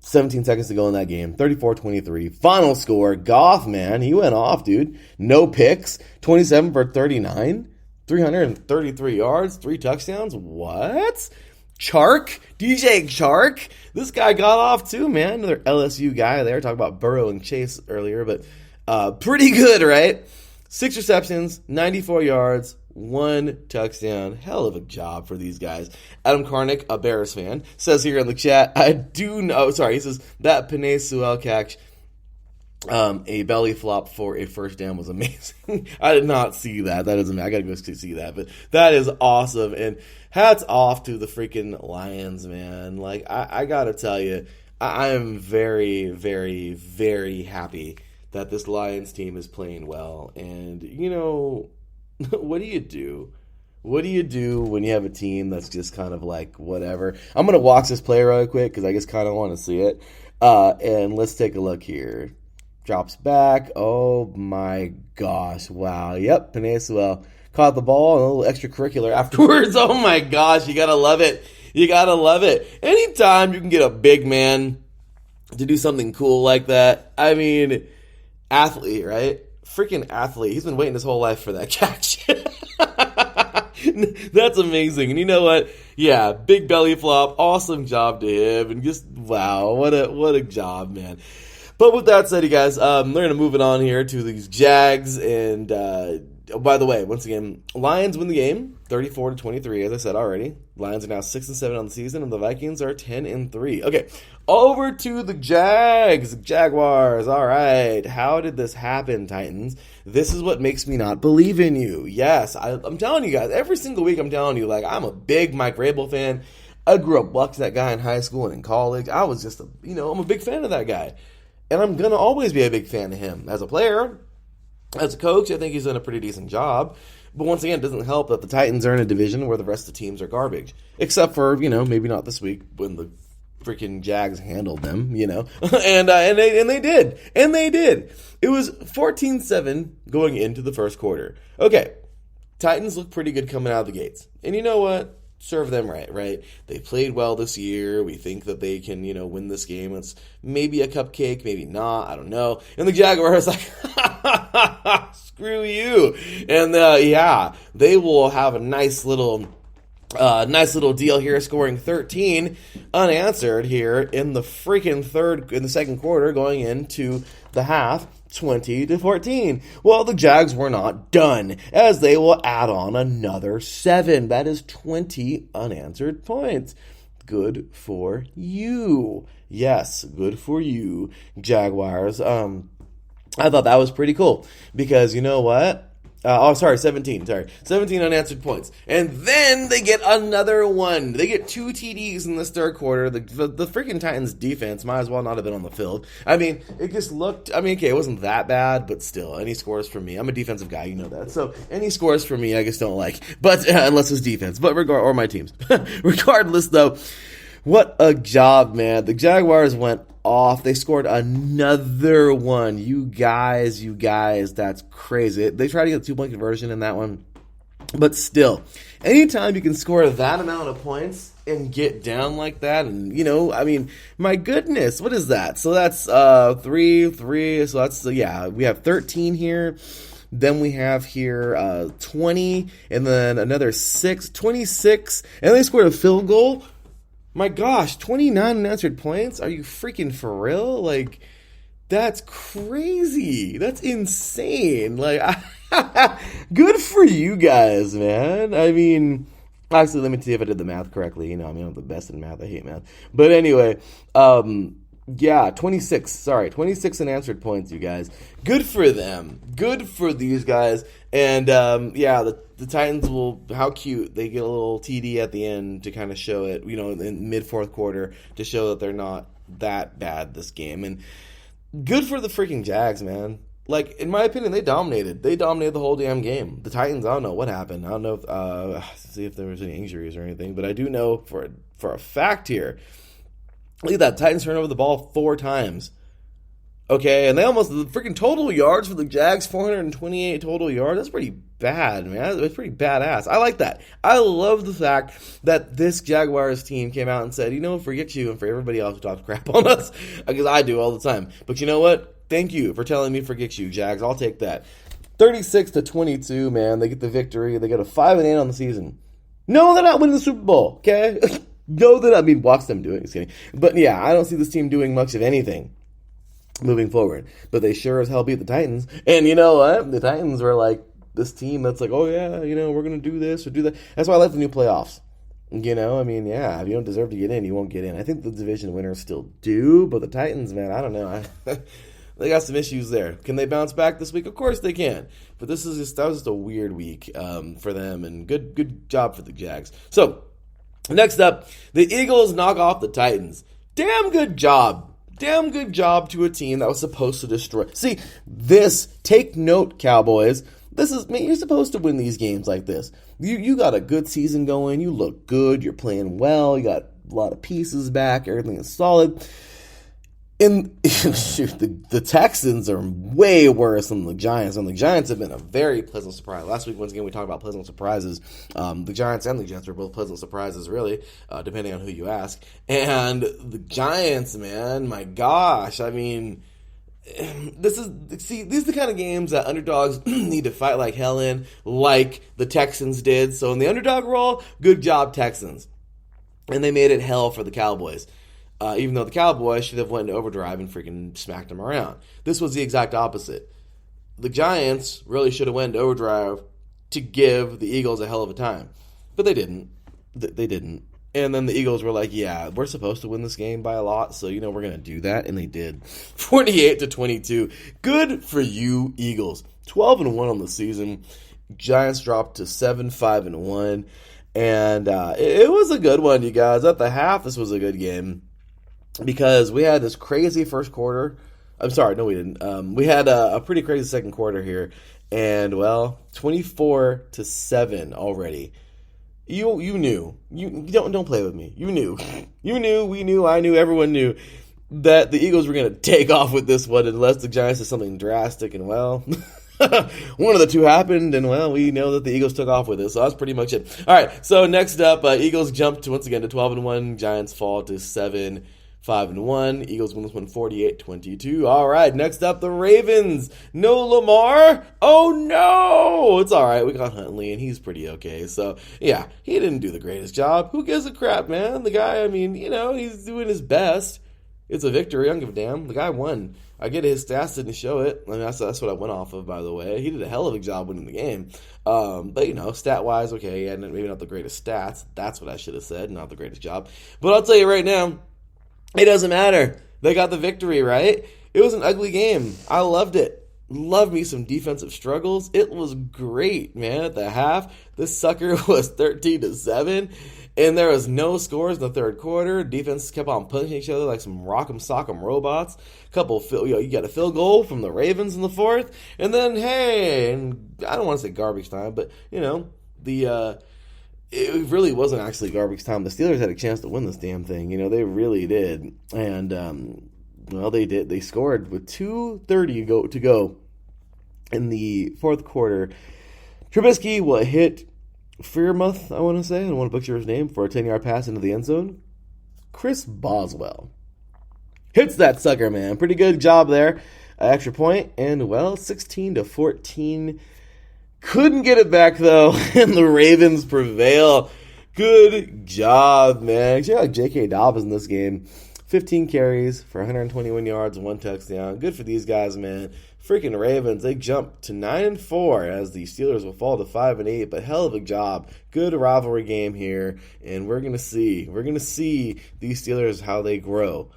17 seconds to go in that game. 34-23. Final score. Goff, man, he went off, dude. No picks. 27 for 39. 333 yards, 3 touchdowns. What? DJ Chark? This guy got off too, man. Another LSU guy there. Talking about Burrow and Chase earlier, but pretty good, right? 6 receptions, 94 yards, 1 touchdown. Hell of a job for these guys. Adam Karnick, a Bears fan, says here in the chat, he says, that Penei Sewell catch A belly flop for a first down was amazing. I did not see that. That is amazing. I gotta go see that, but that is awesome. And hats off to the freaking Lions, man. Like I gotta tell you, I am very, very, very happy that this Lions team is playing well. And what do you do? What do you do when you have a team that's just kind of like whatever? I'm gonna watch this play real quick because I just kind of want to see it. And let's take a look here. Drops back. Oh my gosh. Wow. Yep. Penei Sewell caught the ball and a little extracurricular afterwards. Oh my gosh. You got to love it. You got to love it. Anytime you can get a big man to do something cool like that. I mean, athlete, right? Freaking athlete. He's been waiting his whole life for that catch. That's amazing. And you know what? Yeah, big belly flop. Awesome job to him. And just, wow. What a job, man. But with that said, you guys, we're going to move it on here to these Jags. And by the way, once again, Lions win the game 34-23, as I said already. Lions are now 6-7 on the season, and the Vikings are 10-3. Okay, over to the Jaguars. All right, how did this happen, Titans? This is what makes me not believe in you. Yes, I'm telling you guys, every single week I'm telling you, like, I'm a big Mike Vrabel fan. I grew up watching that guy in high school and in college. I was just, I'm a big fan of that guy. And I'm going to always be a big fan of him. As a player, as a coach, I think he's done a pretty decent job. But once again, it doesn't help that the Titans are in a division where the rest of the teams are garbage. Except for, maybe not this week when the freaking Jags handled them, and they did. And they did. It was 14-7 going into the first quarter. Okay, Titans look pretty good coming out of the gates. And you know what? Serve them right? They played well this year. We think that they can, win this game. It's maybe a cupcake, maybe not. I don't know. And the Jaguars like, screw you. And they will have a nice little deal here, scoring 13 unanswered here in the second quarter, going into the half. 20-14. Well, the Jags were not done, as they will add on another 7. That is 20 unanswered points. Good for you. Yes, good for you, Jaguars. I thought that was pretty cool, because you know what? 17 unanswered points. And then they get another one. They get 2 TDs in this third quarter. The freaking Titans defense might as well not have been on the field. I mean, it just looked, it wasn't that bad, but still, any scores from me. I'm a defensive guy, you know that. So any scores from me, I just don't like. But unless it's defense, or my teams. Regardless, though, what a job, man. The Jaguars went off. They scored another one. You guys, that's crazy. They tried to get a 2-point conversion in that one. But still, anytime you can score that amount of points and get down like that, and, my goodness, what is that? So that's 3. So that's, we have 13 here. Then we have here 20, and then another 6, 26, and they scored a field goal. My gosh, 29 unanswered points? Are you freaking for real? Like, that's crazy. That's insane. Like, good for you guys, man. Actually, let me see if I did the math correctly. I'm not the best in math. I hate math. But anyway, 26 unanswered points, you guys. Good for them. Good for these guys. And, the Titans will, how cute, they get a little TD at the end to kind of show it, in mid-fourth quarter, to show that they're not that bad this game. And good for the freaking Jags, man. Like, in my opinion, they dominated. They dominated the whole damn game. The Titans, I don't know what happened. I don't know see if there was any injuries or anything, but I do know for a fact here, look at that, Titans turned over the ball 4 times. Okay, and they almost, the freaking total yards for the Jags, 428 total yards. That's pretty bad, man. That's pretty badass. I like that. I love the fact that this Jaguars team came out and said, forget you and for everybody else who talks crap on us, because I do all the time. But you know what? Thank you for telling me forget you, Jags. I'll take that. 36-22, man. They get the victory. They get a 5-8 on the season. No, they're not winning the Super Bowl, okay? No, they're not. Watch them do it. Just kidding. But yeah, I don't see this team doing much of anything moving forward. But they sure as hell beat the Titans. And you know what? The Titans were like this team that's like, oh yeah, we're going to do this or do that. That's why I like the new playoffs. If you don't deserve to get in, you won't get in. I think the division winners still do, but the Titans, man, I don't know. They got some issues there. Can they bounce back this week? Of course they can. But that was just a weird week for them, and good job for the Jags. So, next up, the Eagles knock off the Titans. Damn good job. Damn good job to a team that was supposed to destroy. See, take note, Cowboys. You're supposed to win these games like this. You got a good season going. You look good. You're playing well. You got a lot of pieces back. Everything is solid. And shoot, the Texans are way worse than the Giants, and the Giants have been a very pleasant surprise. Last week, once again, we talked about pleasant surprises. The Giants and the Jets are both pleasant surprises, really, depending on who you ask. And the Giants, man, my gosh, I mean, these are the kind of games that underdogs need to fight like hell in, like the Texans did. So in the underdog role, good job, Texans. And they made it hell for the Cowboys. Even though the Cowboys should have went into overdrive and freaking smacked them around. This was the exact opposite. The Giants really should have went into overdrive to give the Eagles a hell of a time. But they didn't. They didn't. And then the Eagles were like, yeah, we're supposed to win this game by a lot, so, we're going to do that. And they did. 48-22. Good for you, Eagles. 12-1 on the season. Giants dropped to 7-5-1. And it was a good one, you guys. At the half, this was a good game. Because we had this crazy first quarter. I'm sorry, no, we didn't. We had a pretty crazy second quarter here, and 24-7 already. You knew. You don't play with me. You knew. You knew. We knew. I knew. Everyone knew that the Eagles were going to take off with this one unless the Giants did something drastic. And one of the two happened, and we know that the Eagles took off with it. So that's pretty much it. All right. So next up, Eagles jumped once again to 12-1. Giants fall to 7-5-1. Eagles win this one 48-22. All right, next up, the Ravens. No Lamar? Oh, no! It's all right. We got Huntley, and he's pretty okay. So, yeah, he didn't do the greatest job. Who gives a crap, man? The guy, he's doing his best. It's a victory. I don't give a damn. The guy won. I get his stats didn't show it. That's what I went off of, by the way. He did a hell of a job winning the game. But, stat-wise, okay, and maybe not the greatest stats. That's what I should have said, not the greatest job. But I'll tell you right now, it doesn't matter. They got the victory, right? It was an ugly game. I loved it. Loved me some defensive struggles. It was great, man. At the half, this sucker was 13-7, and there was no scores in the third quarter. Defense kept on punching each other like some rock'em sock'em robots. You got a field goal from the Ravens in the fourth, and then and I don't want to say garbage time, but it really wasn't actually garbage time. The Steelers had a chance to win this damn thing. They really did. And, they did. They scored with 2:30 to go in the fourth quarter. Trubisky hit Freiermuth, I want to say. I don't want to butcher his name, for a 10-yard pass into the end zone. Chris Boswell hits that sucker, man. Pretty good job there. Extra point. And, 16-14. Couldn't get it back, though, and the Ravens prevail. Good job, man. Check out J.K. Dobbins in this game. 15 carries for 121 yards and 1 touchdown. Good for these guys, man. Freaking Ravens, they jump to 9-4 as the Steelers will fall to 5-8, but hell of a job. Good rivalry game here, and we're going to see. We're going to see these Steelers, how they grow.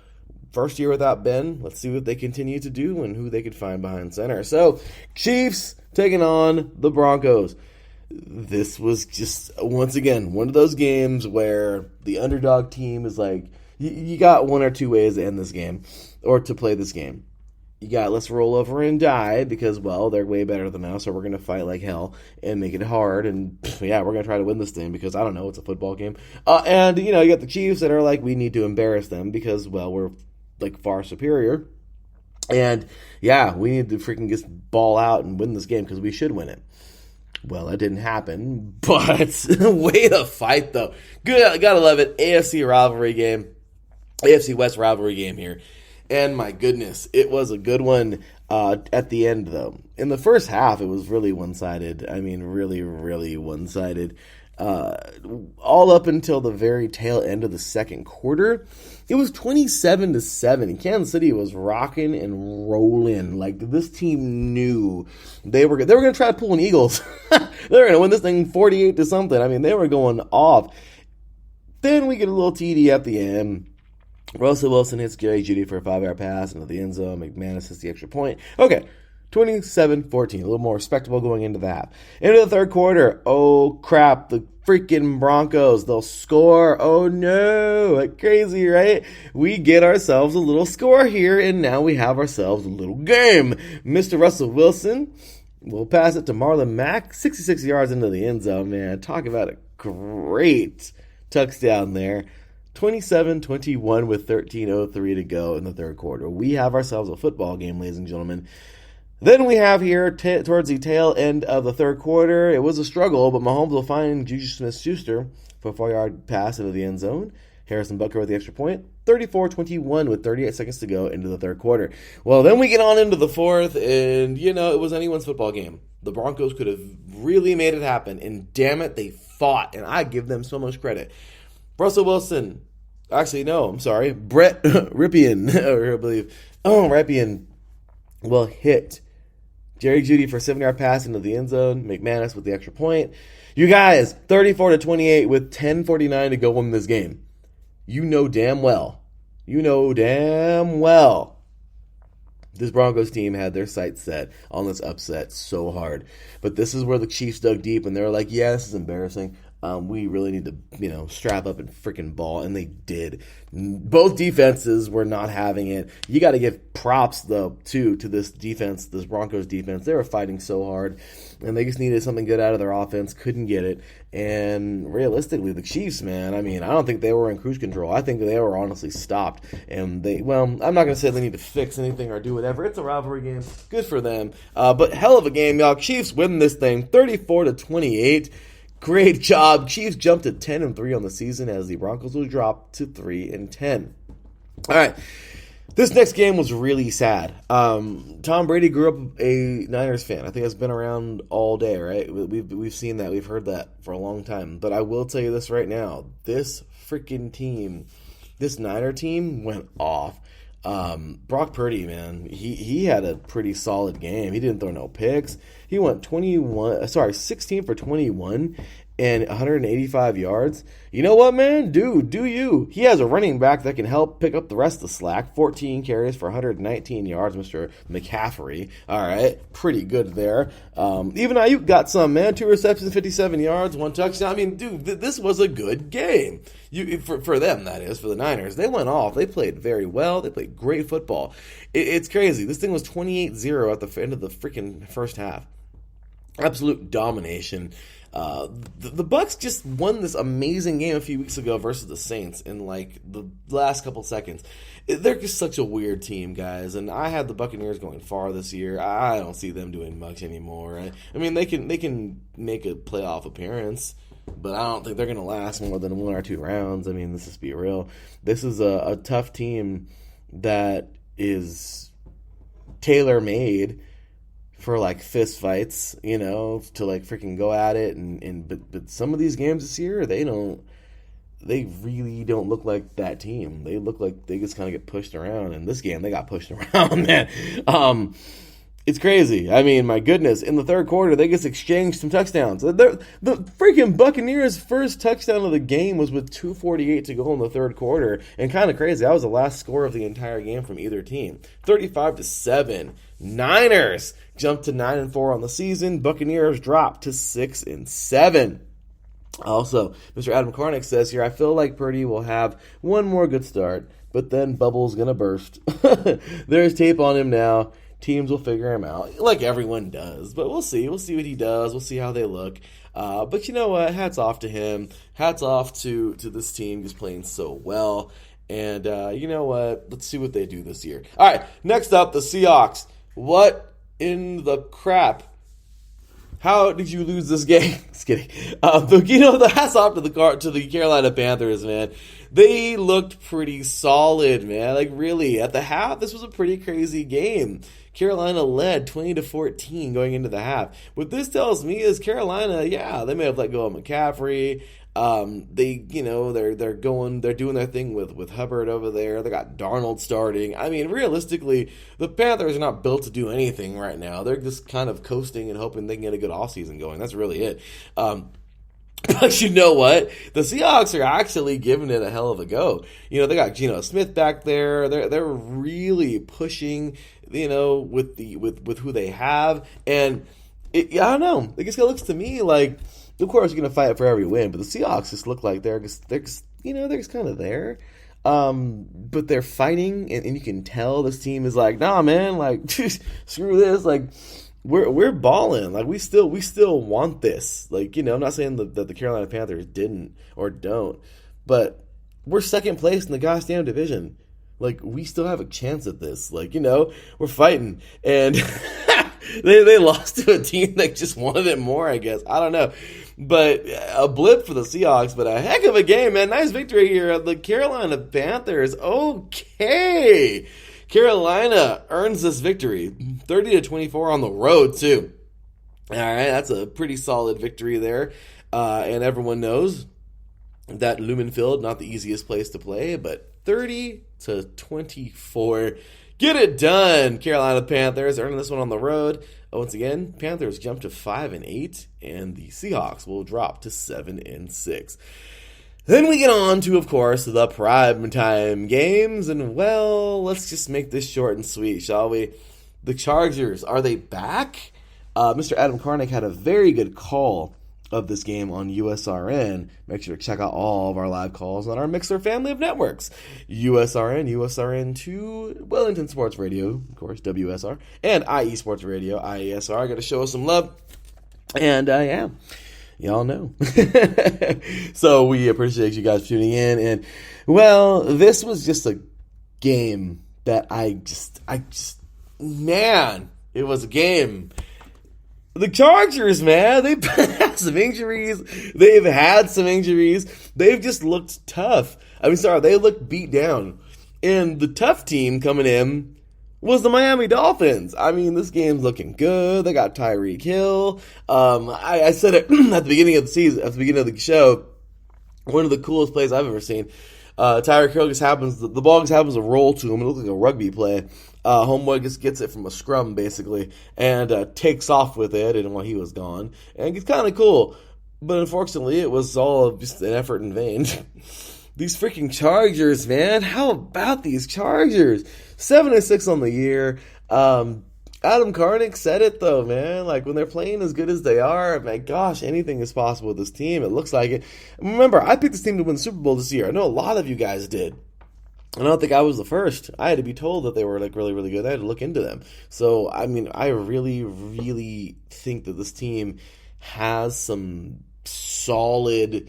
First year without Ben. Let's see what they continue to do and who they could find behind center. So, Chiefs taking on the Broncos. This was just, once again, one of those games where the underdog team is like, you got one or two ways to end this game or to play this game. You got, let's roll over and die because, they're way better than us, so we're going to fight like hell and make it hard. And, we're going to try to win this thing because, I don't know, it's a football game. And, you got the Chiefs that are like, we need to embarrass them because, we're, far superior. And, we need to freaking just ball out and win this game because we should win it. Well, that didn't happen, but way to fight, though. Good, gotta love it. AFC West rivalry game here. And my goodness, it was a good one at the end, though. In the first half, it was really one-sided. I mean, really, really one-sided. All up until the very tail end of the second quarter, it was 27-7. Kansas City was rocking and rolling. This team knew they were going to try to pull an Eagles. They were going to win this thing 48-something. I mean, they were going off. Then we get a little TD at the end. Russell Wilson hits Jerry Jeudy for a 5-yard pass into the end zone. McManus hits the extra point. Okay, 27-14, a little more respectable going into the half. Into the third quarter, oh crap, the freaking Broncos, they'll score. Oh no, like crazy, right? We get ourselves a little score here, and now we have ourselves a little game. Mr. Russell Wilson will pass it to Marlon Mack, 66 yards into the end zone, man. Talk about a great touchdown there. 27-21 with 13:03 to go in the third quarter. We have ourselves a football game, ladies and gentlemen. Then we have here, towards the tail end of the third quarter, it was a struggle, but Mahomes will find Juju Smith-Schuster for a 4-yard pass into the end zone. Harrison Butker with the extra point. 34-21 with 38 seconds to go into the third quarter. Well, then we get on into the fourth, and, it was anyone's football game. The Broncos could have really made it happen, and damn it, they fought, and I give them so much credit. Russell Wilson, actually, no, I'm sorry, Brett Rypien, I believe. Rypien will hit Jerry Jeudy for a 7-yard pass into the end zone. McManus with the extra point. You guys, 34-28 with 10:49 to go in this game. You know damn well this Broncos team had their sights set on this upset so hard. But this is where the Chiefs dug deep, and they were like, yeah, this is embarrassing. We really need to, strap up and freaking ball, and they did. Both defenses were not having it. You got to give props, though, to this defense, this Broncos defense. They were fighting so hard, and they just needed something good out of their offense. Couldn't get it. And realistically, the Chiefs, man, I don't think they were in cruise control. I think they were honestly stopped. And I'm not going to say they need to fix anything or do whatever. It's a rivalry game. Good for them. But hell of a game, y'all. Chiefs win this thing 34-28. Great job. Chiefs jumped to 10-3 on the season as the Broncos will drop to 3-10. All right. This next game was really sad. Tom Brady grew up a Niners fan. I think that's been around all day, right? We've seen that. We've heard that for a long time. But I will tell you this right now. This freaking team, this Niner team went off. Brock Purdy, man, he had a pretty solid game. He didn't throw no picks. He went 16 for 21 and 185 yards. You know what, man? Do you. He has a running back that can help pick up the rest of the slack. 14 carries for 119 yards, Mr. McCaffrey. All right, pretty good there. Even Ayuk got some, man. 2 receptions, 57 yards, 1 touchdown. Dude, this was a good game. For them, that is, for the Niners. They went off. They played very well. They played great football. It's crazy. This thing was 28-0 at the end of the freaking first half. Absolute domination. The Bucs just won this amazing game a few weeks ago versus the Saints in the last couple seconds. They're just such a weird team, guys, and I had the Buccaneers going far this year. I don't see them doing much anymore. They can make a playoff appearance, but I don't think they're going to last more than 1 or 2 rounds. Let's just be real. This is a tough team that is tailor-made for fist fights, to freaking go at it, but some of these games this year, they really don't look like that team. They look like they just kind of get pushed around. In this game, they got pushed around, man. It's crazy. My goodness. In the third quarter, they just exchanged some touchdowns. The freaking Buccaneers' first touchdown of the game was with 2:48 to go in the third quarter. And kind of crazy. That was the last score of the entire game from either team. 35-7. Niners jumped to 9-4 on the season. Buccaneers dropped to 6-7. Also, Mr. Adam Karnick says here, I feel like Purdy will have one more good start, but then bubble's going to burst. There's tape on him now. Teams will figure him out, like everyone does. But we'll see. We'll see what he does. We'll see how they look. But you know what? Hats off to him. Hats off to this team just playing so well. And you know what? Let's see what they do this year. All right, next up, the Seahawks. What in the crap? How did you lose this game? Just kidding. But the hats off to the Carolina Panthers, man. They looked pretty solid, man. Really, at the half, this was a pretty crazy game. Carolina led 20-14 going into the half. What this tells me is Carolina, yeah, they may have let go of McCaffrey. They're doing their thing with Hubbard over there. They got Darnold starting. Realistically, the Panthers are not built to do anything right now. They're just kind of coasting and hoping they can get a good offseason going. That's really it. But you know what? The Seahawks are actually giving it a hell of a go. You know, they got Geno Smith back there. They're really pushing, you know, with who they have. And I don't know. It just looks to me like, of course, you're gonna fight for every win, but the Seahawks just look like they're just kind of there. But they're fighting, and you can tell this team is like, nah, man, like screw this, like. We're balling. Like we still want this. Like, you know, I'm not saying that the Carolina Panthers didn't or don't, but we're second place in the goddamn division. Like we still have a chance at this. Like, you know, we're fighting, and they lost to a team that just wanted it more. I guess I don't know, but a blip for the Seahawks, but a heck of a game, man. Nice victory here of the Carolina Panthers. Okay. Carolina earns this victory, 30-24 on the road too. All right, that's a pretty solid victory there, and everyone knows that Lumen Field not the easiest place to play, but 30-24, get it done. Carolina Panthers earning this one on the road. Once again, Panthers jump to 5-8, and the Seahawks will drop to 7-6. Then we get on to, of course, the primetime games, and, well, let's just make this short and sweet, shall we? The Chargers, are they back? Mr. Adam Karnick had a very good call of this game on USRN. Make sure to check out all of our live calls on our Mixer family of networks. USRN, USRN2, Wellington Sports Radio, of course, WSR, and IE Sports Radio, IESR. Got to show us some love, and, yeah. Y'all know. So we appreciate you guys tuning in. And, well, this was just a game that man, it was a game. The Chargers, man, they've had some injuries. They've had some injuries. They've just looked tough. They looked beat down. And the tough team coming in was the Miami Dolphins. I mean, this game's looking good. They got Tyreek Hill. I said it at the beginning of the season, at the beginning of the show, one of the coolest plays I've ever seen. Tyreek Hill the ball just happens to roll to him. It looks like a rugby play. Homeboy just gets it from a scrum, basically, and takes off with it, and while he was gone. And it's kind of cool. But unfortunately, it was all just an effort in vain. These freaking Chargers, man. How about these Chargers? 7-6 on the year. Adam Karnick said it, though, man. Like, when they're playing as good as they are, my gosh, anything is possible with this team. It looks like it. Remember, I picked this team to win the Super Bowl this year. I know a lot of you guys did. I don't think I was the first. I had to be told that they were, like, really, really good. I had to look into them. So, I mean, I really, really think that this team has some solid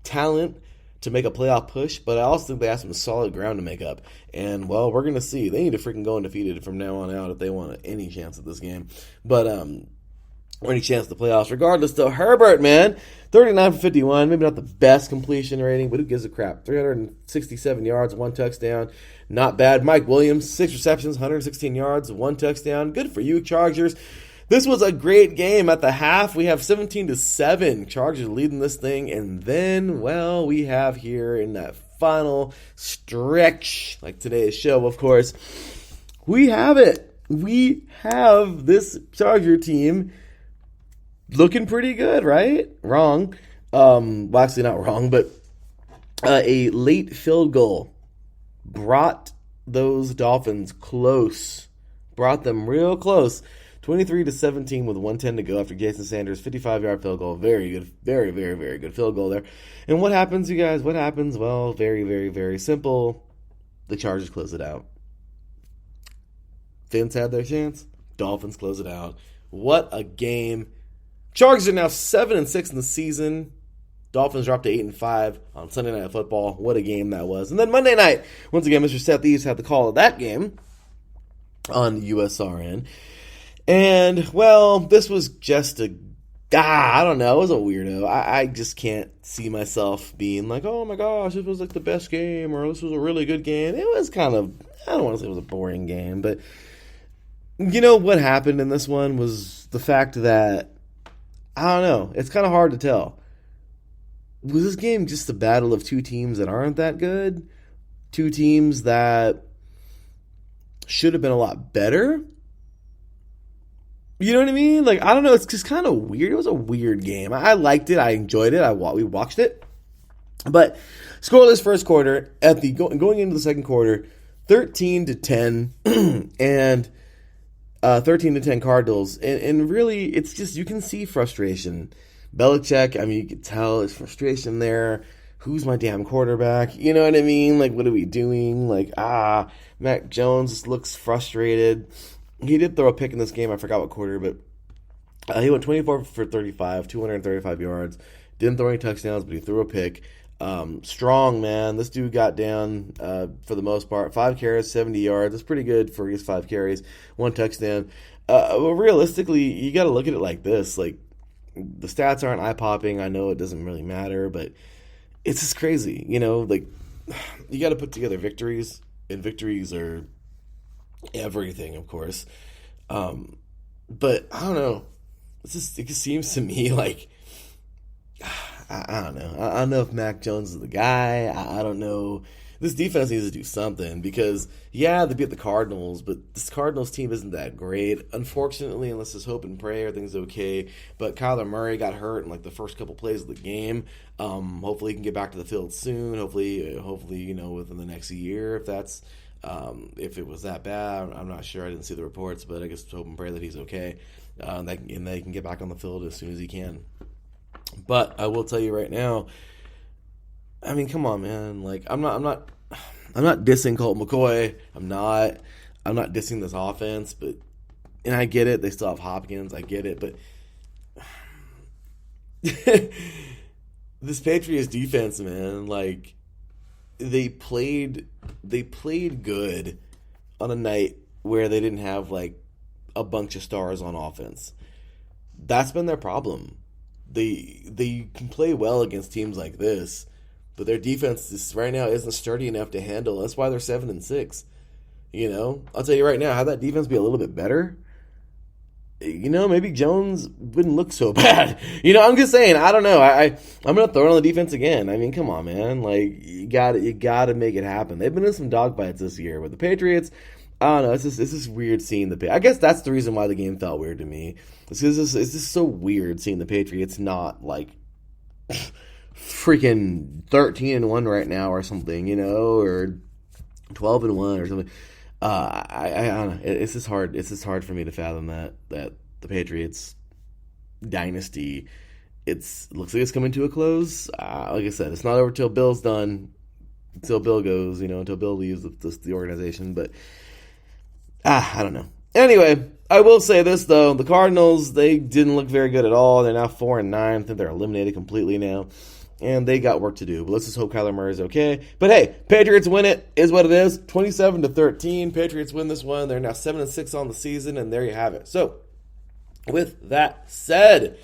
talent to make a playoff push, but I also think they have some solid ground to make up. And, well, we're going to see. They need to freaking go undefeated from now on out if they want any chance at this game. But, or any chance at the playoffs. Regardless, though, Herbert, man, 39 for 51, maybe not the best completion rating, but who gives a crap? 367 yards, 1 touchdown. Not bad. Mike Williams, 6 receptions, 116 yards, 1 touchdown. Good for you, Chargers. This was a great game. At the half, we have 17-7. Chargers leading this thing. And then, well, we have here in that final stretch, like today's show, of course, we have it. We have this Charger team looking pretty good, right? Wrong. Well, actually not wrong, but a late field goal brought those Dolphins close. Brought them real close. 23-17 with 1:10 to go after Jason Sanders' 55-yard field goal. Very good. Very, very, very good field goal there. And what happens, you guys? What happens? Well, very, very, very simple. The Chargers close it out. Fins had their chance. Dolphins close it out. What a game. Chargers are now 7-6 in the season. Dolphins dropped to 8-5 on Sunday Night Football. What a game that was. And then Monday night, once again, Mr. Seth Eves had the call of that game on USRN. And, well, this was just I don't know, it was a weirdo. I just can't see myself being like, oh my gosh, this was like the best game, or this was a really good game. It was kind of, I don't want to say it was a boring game, but you know what happened in this one was the fact that, I don't know, it's kind of hard to tell. Was this game just a battle of two teams that aren't that good? Two teams that should have been a lot better? You know what I mean? Like, I don't know. It's just kind of weird. It was a weird game. I liked it. I enjoyed it. We watched it. But scoreless first quarter. Going into the second quarter, 13-10, and 13-10 Cardinals. And really, it's just, you can see frustration. Belichick, I mean, you can tell his frustration there. Who's my damn quarterback? You know what I mean? Like, what are we doing? Like, Mac Jones looks frustrated. He did throw a pick in this game. I forgot what quarter, but he went 24 for 35, 235 yards. Didn't throw any touchdowns, but he threw a pick. Strong, man. This dude got down for the most part. 5 carries, 70 yards. That's pretty good for his 5 carries. 1 touchdown. Well, realistically, you got to look at it like this. Like, the stats aren't eye-popping. I know it doesn't really matter, but it's just crazy. You know, like, you got to put together victories, and victories are everything, of course. But I don't know. It just seems to me like, I don't know. I don't know if Mac Jones is the guy. I don't know. This defense needs to do something because, yeah, they beat the Cardinals, but this Cardinals team isn't that great. Unfortunately, and let's just hope and pray everything's okay. But Kyler Murray got hurt in like the first couple plays of the game. Hopefully he can get back to the field soon. Hopefully, you know, within the next year, if it was that bad. I'm not sure. I didn't see the reports, but I guess hope and pray that he's okay. And they can get back on the field as soon as he can. But I will tell you right now, I mean, come on, man. Like, I'm not dissing Colt McCoy. I'm not dissing this offense, and I get it. They still have Hopkins. I get it, but this Patriots defense, man, like, they played good on a night where they didn't have like a bunch of stars on offense. That's been their problem. They can play well against teams like this, but their defense right now isn't sturdy enough to handle. That's why they're 7-6. You know, I'll tell you right now, have that defense be a little bit better, you know, maybe Jones wouldn't look so bad. You know, I'm just saying, I don't know. I'm gonna throw it on the defense again. I mean, come on, man. Like, you gotta make it happen. They've been in some dogfights this year with the Patriots. I don't know. It's just weird seeing the. I guess that's the reason why the game felt weird to me. It's just so weird seeing the Patriots not like freaking 13-1 right now or something, you know, or 12-1 or something. I don't know. It's just hard. It's just hard for me to fathom that the Patriots dynasty. Looks like it's coming to a close. Like I said, it's not over till Bill's done. Until Bill goes, you know, until Bill leaves the organization. But I don't know. Anyway, I will say this though: the Cardinals, they didn't look very good at all. They're now 4-9. I think they're eliminated completely now. And they got work to do. But let's just hope Kyler Murray's okay. But hey, Patriots win it, is what it is. 27-13. Patriots win this one. They're now 7-6 on the season, and there you have it. So, with that said,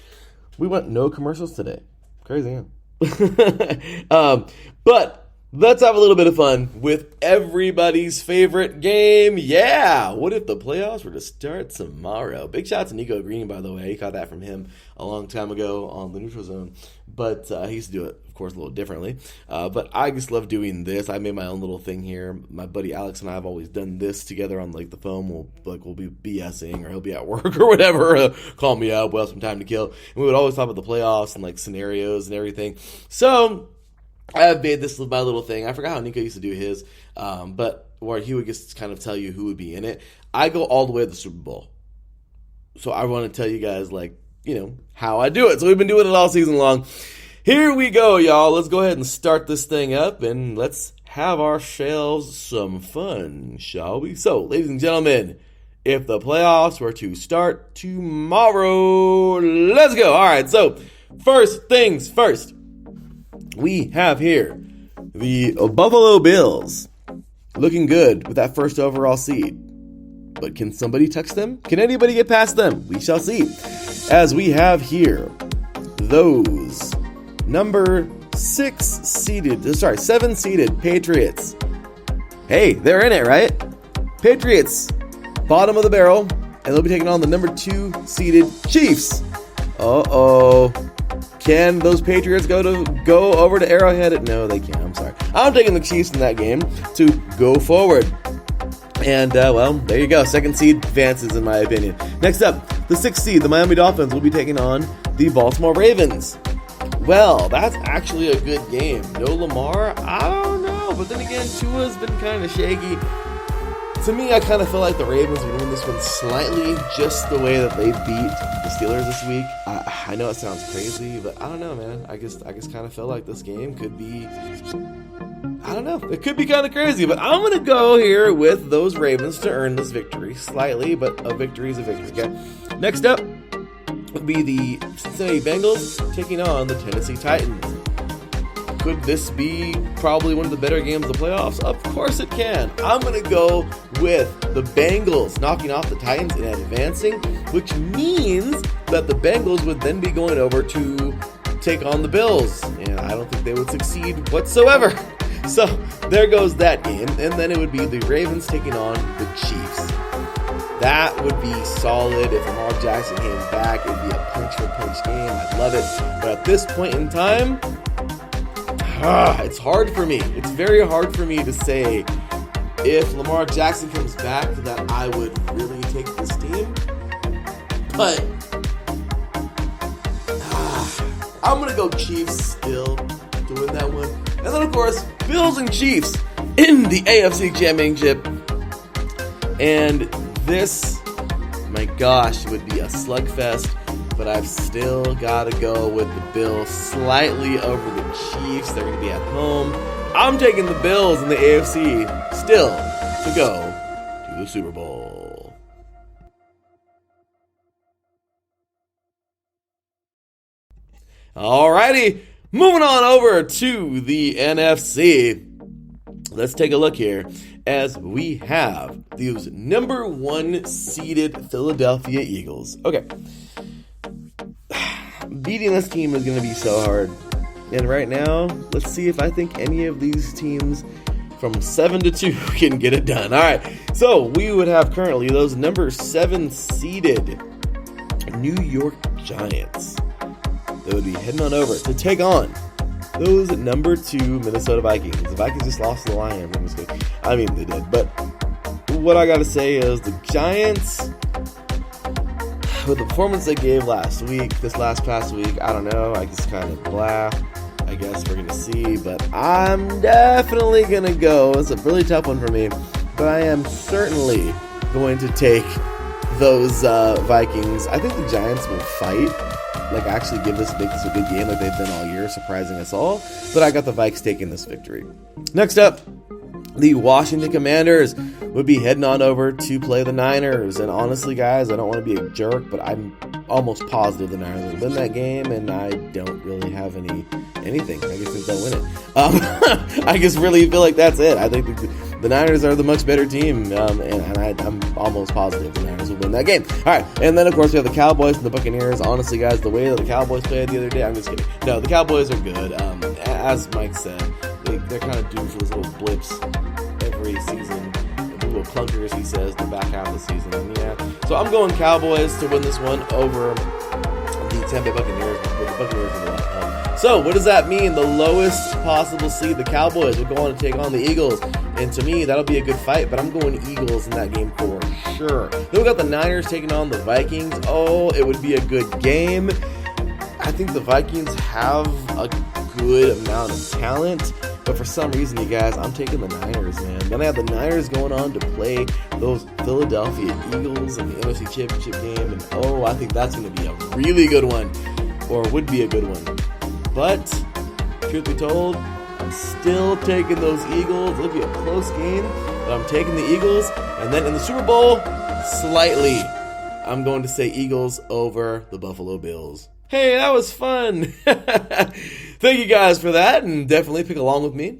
we went no commercials today. Crazy, huh? But let's have a little bit of fun with everybody's favorite game. Yeah! What if the playoffs were to start tomorrow? Big shout out to Nico Green, by the way. He caught that from him a long time ago on the Neutral Zone. But he used to do it, of course, a little differently. But I just love doing this. I made my own little thing here. My buddy Alex and I have always done this together on like the phone. We'll be BSing, or he'll be at work or whatever. Call me up. We'll have some time to kill. And we would always talk about the playoffs and like scenarios and everything. So I have made this my little thing. I forgot how Nico used to do his, but where he would just kind of tell you who would be in it. I go all the way to the Super Bowl. So I want to tell you guys, like, you know, how I do it. So we've been doing it all season long. Here we go, y'all. Let's go ahead and start this thing up, and let's have ourselves some fun, shall we? So, ladies and gentlemen, if the playoffs were to start tomorrow, let's go. All right, so first things first. We have here the Buffalo Bills looking good with that first overall seed. But can somebody touch them? Can anybody get past them? We shall see. As we have here those number 7 seeded Patriots. Hey, they're in it, right? Patriots, bottom of the barrel, and they'll be taking on the number 2 seeded Chiefs. Uh-oh. Can those Patriots go over to Arrowhead? No, they can't. I'm sorry. I'm taking the Chiefs in that game to go forward. And, well, there you go. Second seed advances, in my opinion. Next up, the 6th seed, the Miami Dolphins, will be taking on the Baltimore Ravens. Well, that's actually a good game. No Lamar? I don't know. But then again, Tua's been kind of shaky. To me, I kind of feel like the Ravens would win this one slightly, just the way that they beat the Steelers this week. I know it sounds crazy, but I don't know, man. I just kind of feel like this game could be, I don't know. It could be kind of crazy, but I'm going to go here with those Ravens to earn this victory. Slightly, but a victory is a victory, okay? Next up would be the Cincinnati Bengals taking on the Tennessee Titans. Could this be probably one of the better games of the playoffs? Of course it can. I'm going to go with the Bengals knocking off the Titans and advancing, which means that the Bengals would then be going over to take on the Bills. And I don't think they would succeed whatsoever. So there goes that game. And then it would be the Ravens taking on the Chiefs. That would be solid. If Lamar Jackson came back, it'd be a punch-for-punch game. I'd love it. But at this point in time, it's hard for me. It's very hard for me to say if Lamar Jackson comes back that I would really take this team. But I'm going to go Chiefs still to win that one. And then, of course, Bills and Chiefs in the AFC Championship. And this, my gosh, would be a slugfest. But I've still got to go with the Bills slightly over the Chiefs. They're going to be at home. I'm taking the Bills in the AFC still to go to the Super Bowl. Alrighty, moving on over to the NFC. Let's take a look here as we have those number 1 seeded Philadelphia Eagles. Okay. Beating this team is going to be so hard. And right now, let's see if I think any of these teams from 7-2 can get it done. All right, so we would have currently those number 7 seeded New York Giants. They would be heading on over to take on those number 2 Minnesota Vikings. The Vikings just lost to the Lions. I'm just kidding. I mean, they did. But what I got to say is the Giants, with the performance they gave past week, I don't know, I just kind of blah. I guess we're going to see, but I'm definitely going to go. It's a really tough one for me, but I am certainly going to take those Vikings. I think the Giants will fight, like actually give this a good game like they've been all year, surprising us all, but I got the Vikes taking this victory. Next up, the Washington Commanders would be heading on over to play the Niners. And honestly, guys, I don't want to be a jerk, but I'm almost positive the Niners will win that game, and I don't really have anything. I guess they'll win it. I just really feel like that's it. I think the Niners are the much better team, and I'm almost positive the Niners will win that game. All right, and then, of course, we have the Cowboys and the Buccaneers. Honestly, guys, the way that the Cowboys played the other day, I'm just kidding. No, the Cowboys are good. As Mike said, they're kind of due for those little blips every season. Little clunkers, he says, the back half of the season. And yeah, so I'm going Cowboys to win this one over the Tampa Bay Buccaneers. With the Buccaneers so what does that mean? The lowest possible seed, the Cowboys, will go on to take on the Eagles. And to me, that'll be a good fight, but I'm going Eagles in that game for sure. Then we got the Niners taking on the Vikings. Oh, it would be a good game. I think the Vikings have a good amount of talent, but for some reason, you guys, I'm taking the Niners, man. Then I have the Niners going on to play those Philadelphia Eagles in the NFC Championship game, and oh, I think that's going to be a really good one, or would be a good one. But, truth be told, I'm still taking those Eagles. It'll be a close game, but I'm taking the Eagles. And then in the Super Bowl, slightly, I'm going to say Eagles over the Buffalo Bills. Hey, that was fun. Thank you guys for that, and definitely pick along with me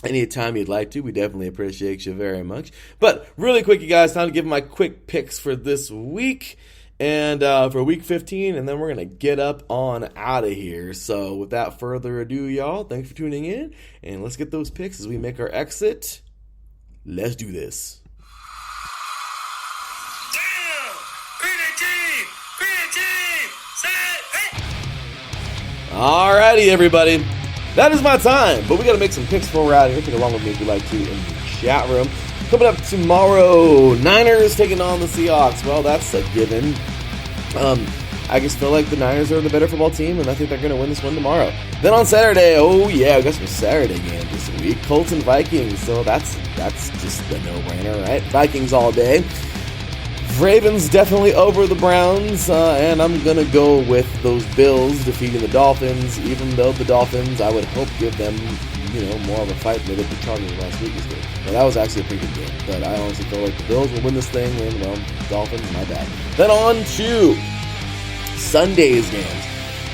anytime you'd like to. We definitely appreciate you very much. But really quick, you guys, time to give my quick picks for this week and for week 15, and then we're going to get up on out of here. So without further ado, y'all, thanks for tuning in, and let's get those picks as we make our exit. Let's do this. Alrighty, everybody. That is my time. But we got to make some picks before we're out of here. Take along with me if you'd like to in the chat room. Coming up tomorrow, Niners taking on the Seahawks. Well, that's a given. I just feel like the Niners are the better football team, and I think they're going to win this one tomorrow. Then on Saturday, oh yeah, I got some Saturday games this week. Colts and Vikings, so that's just a no-brainer, right? Vikings all day. Ravens definitely over the Browns, and I'm going to go with those Bills defeating the Dolphins, even though the Dolphins, I would hope, give them, more of a fight than they did the Chargers last week. Now, that was actually a pretty good game, but I honestly feel like the Bills will win this thing, and, Dolphins, my bad. Then on to Sunday's games.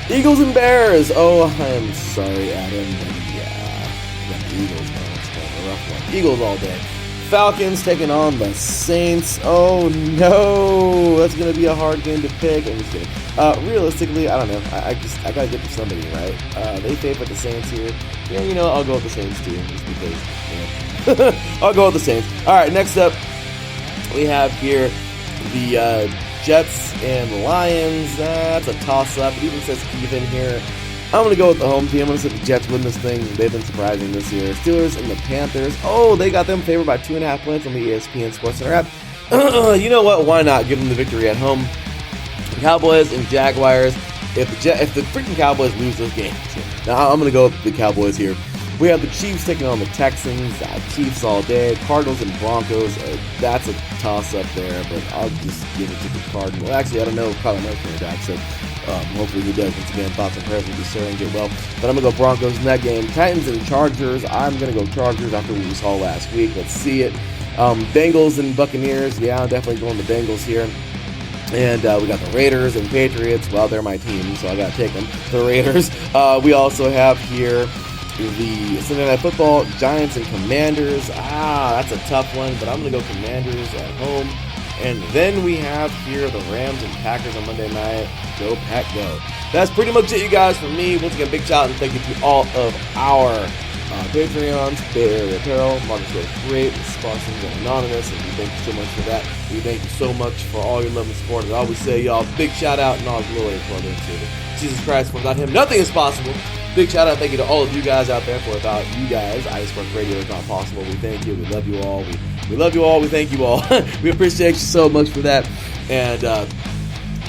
Eagles and Bears. Oh, I am sorry, Adam. Yeah, the Eagles, man. It's kind of a rough one. Eagles all day. Falcons taking on the Saints. Oh, no. That's going to be a hard game to pick. I'm just kidding. Realistically, I don't know. I got to get to somebody, right? They favor the Saints here. Yeah, I'll go with the Saints, too, just because, I'll go with the Saints. All right, next up, we have here the Jets and Lions. That's a toss-up. It even says even here. I'm going to go with the home team. I'm going to say the Jets win this thing. They've been surprising this year. Steelers and the Panthers. Oh, they got them favored by 2.5 points on the ESPN SportsCenter app. You know what? Why not give them the victory at home? The Cowboys and Jaguars. If the freaking Cowboys lose this game, now I'm going to go with the Cowboys here. We have the Chiefs taking on the Texans. Chiefs all day. Cardinals and Broncos. That's a toss-up there, but I'll just give it to the Cardinals. Well, actually, I don't know if Kyler Murray's coming back, so hopefully he does. Once again, thoughts and prayers will be sure and get well. But I'm going to go Broncos in that game. Titans and Chargers. I'm going to go Chargers after what we saw last week. Let's see it. Bengals and Buccaneers. Yeah, I'm definitely going the Bengals here. And we got the Raiders and Patriots. Well, they're my team, so I got to take them. The Raiders. We also have here the Sunday Night Football, Giants and Commanders. That's a tough one, but I'm going to go Commanders at home. And then we have here the Rams and Packers on Monday night. Go Pack, go. That's pretty much it, you guys, from me. Once again, big shout out and thank you to all of our Patreons, Bay Area Apparel, Marcus Rose Great, Spartans, and Anonymous, and we thank you so much for that. We thank you so much for all your love and support. As I always say, y'all, big shout out and all glory for Jesus Christ. For without him, nothing is possible. Big shout out, thank you to all of you guys out there. For without you guys, iSports Radio is not possible. We thank you. We love you all. We love you all. We thank you all. We appreciate you so much for that. And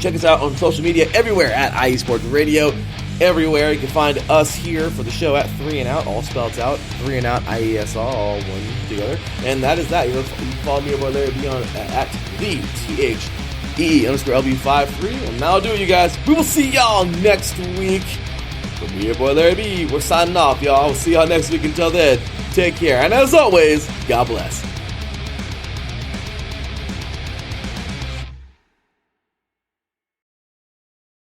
check us out on social media everywhere at iSports Radio. Everywhere. You can find us here for the show at 3 and Out, all spelled out. 3 and Out, IESR, all one together. And that is that. You can follow me over there on at the THEE_LB53. And that'll do it, you guys. We will see y'all next week. From me, your boy Larry B. We're signing off, y'all. We'll see y'all next week. Until then, take care. And as always, God bless.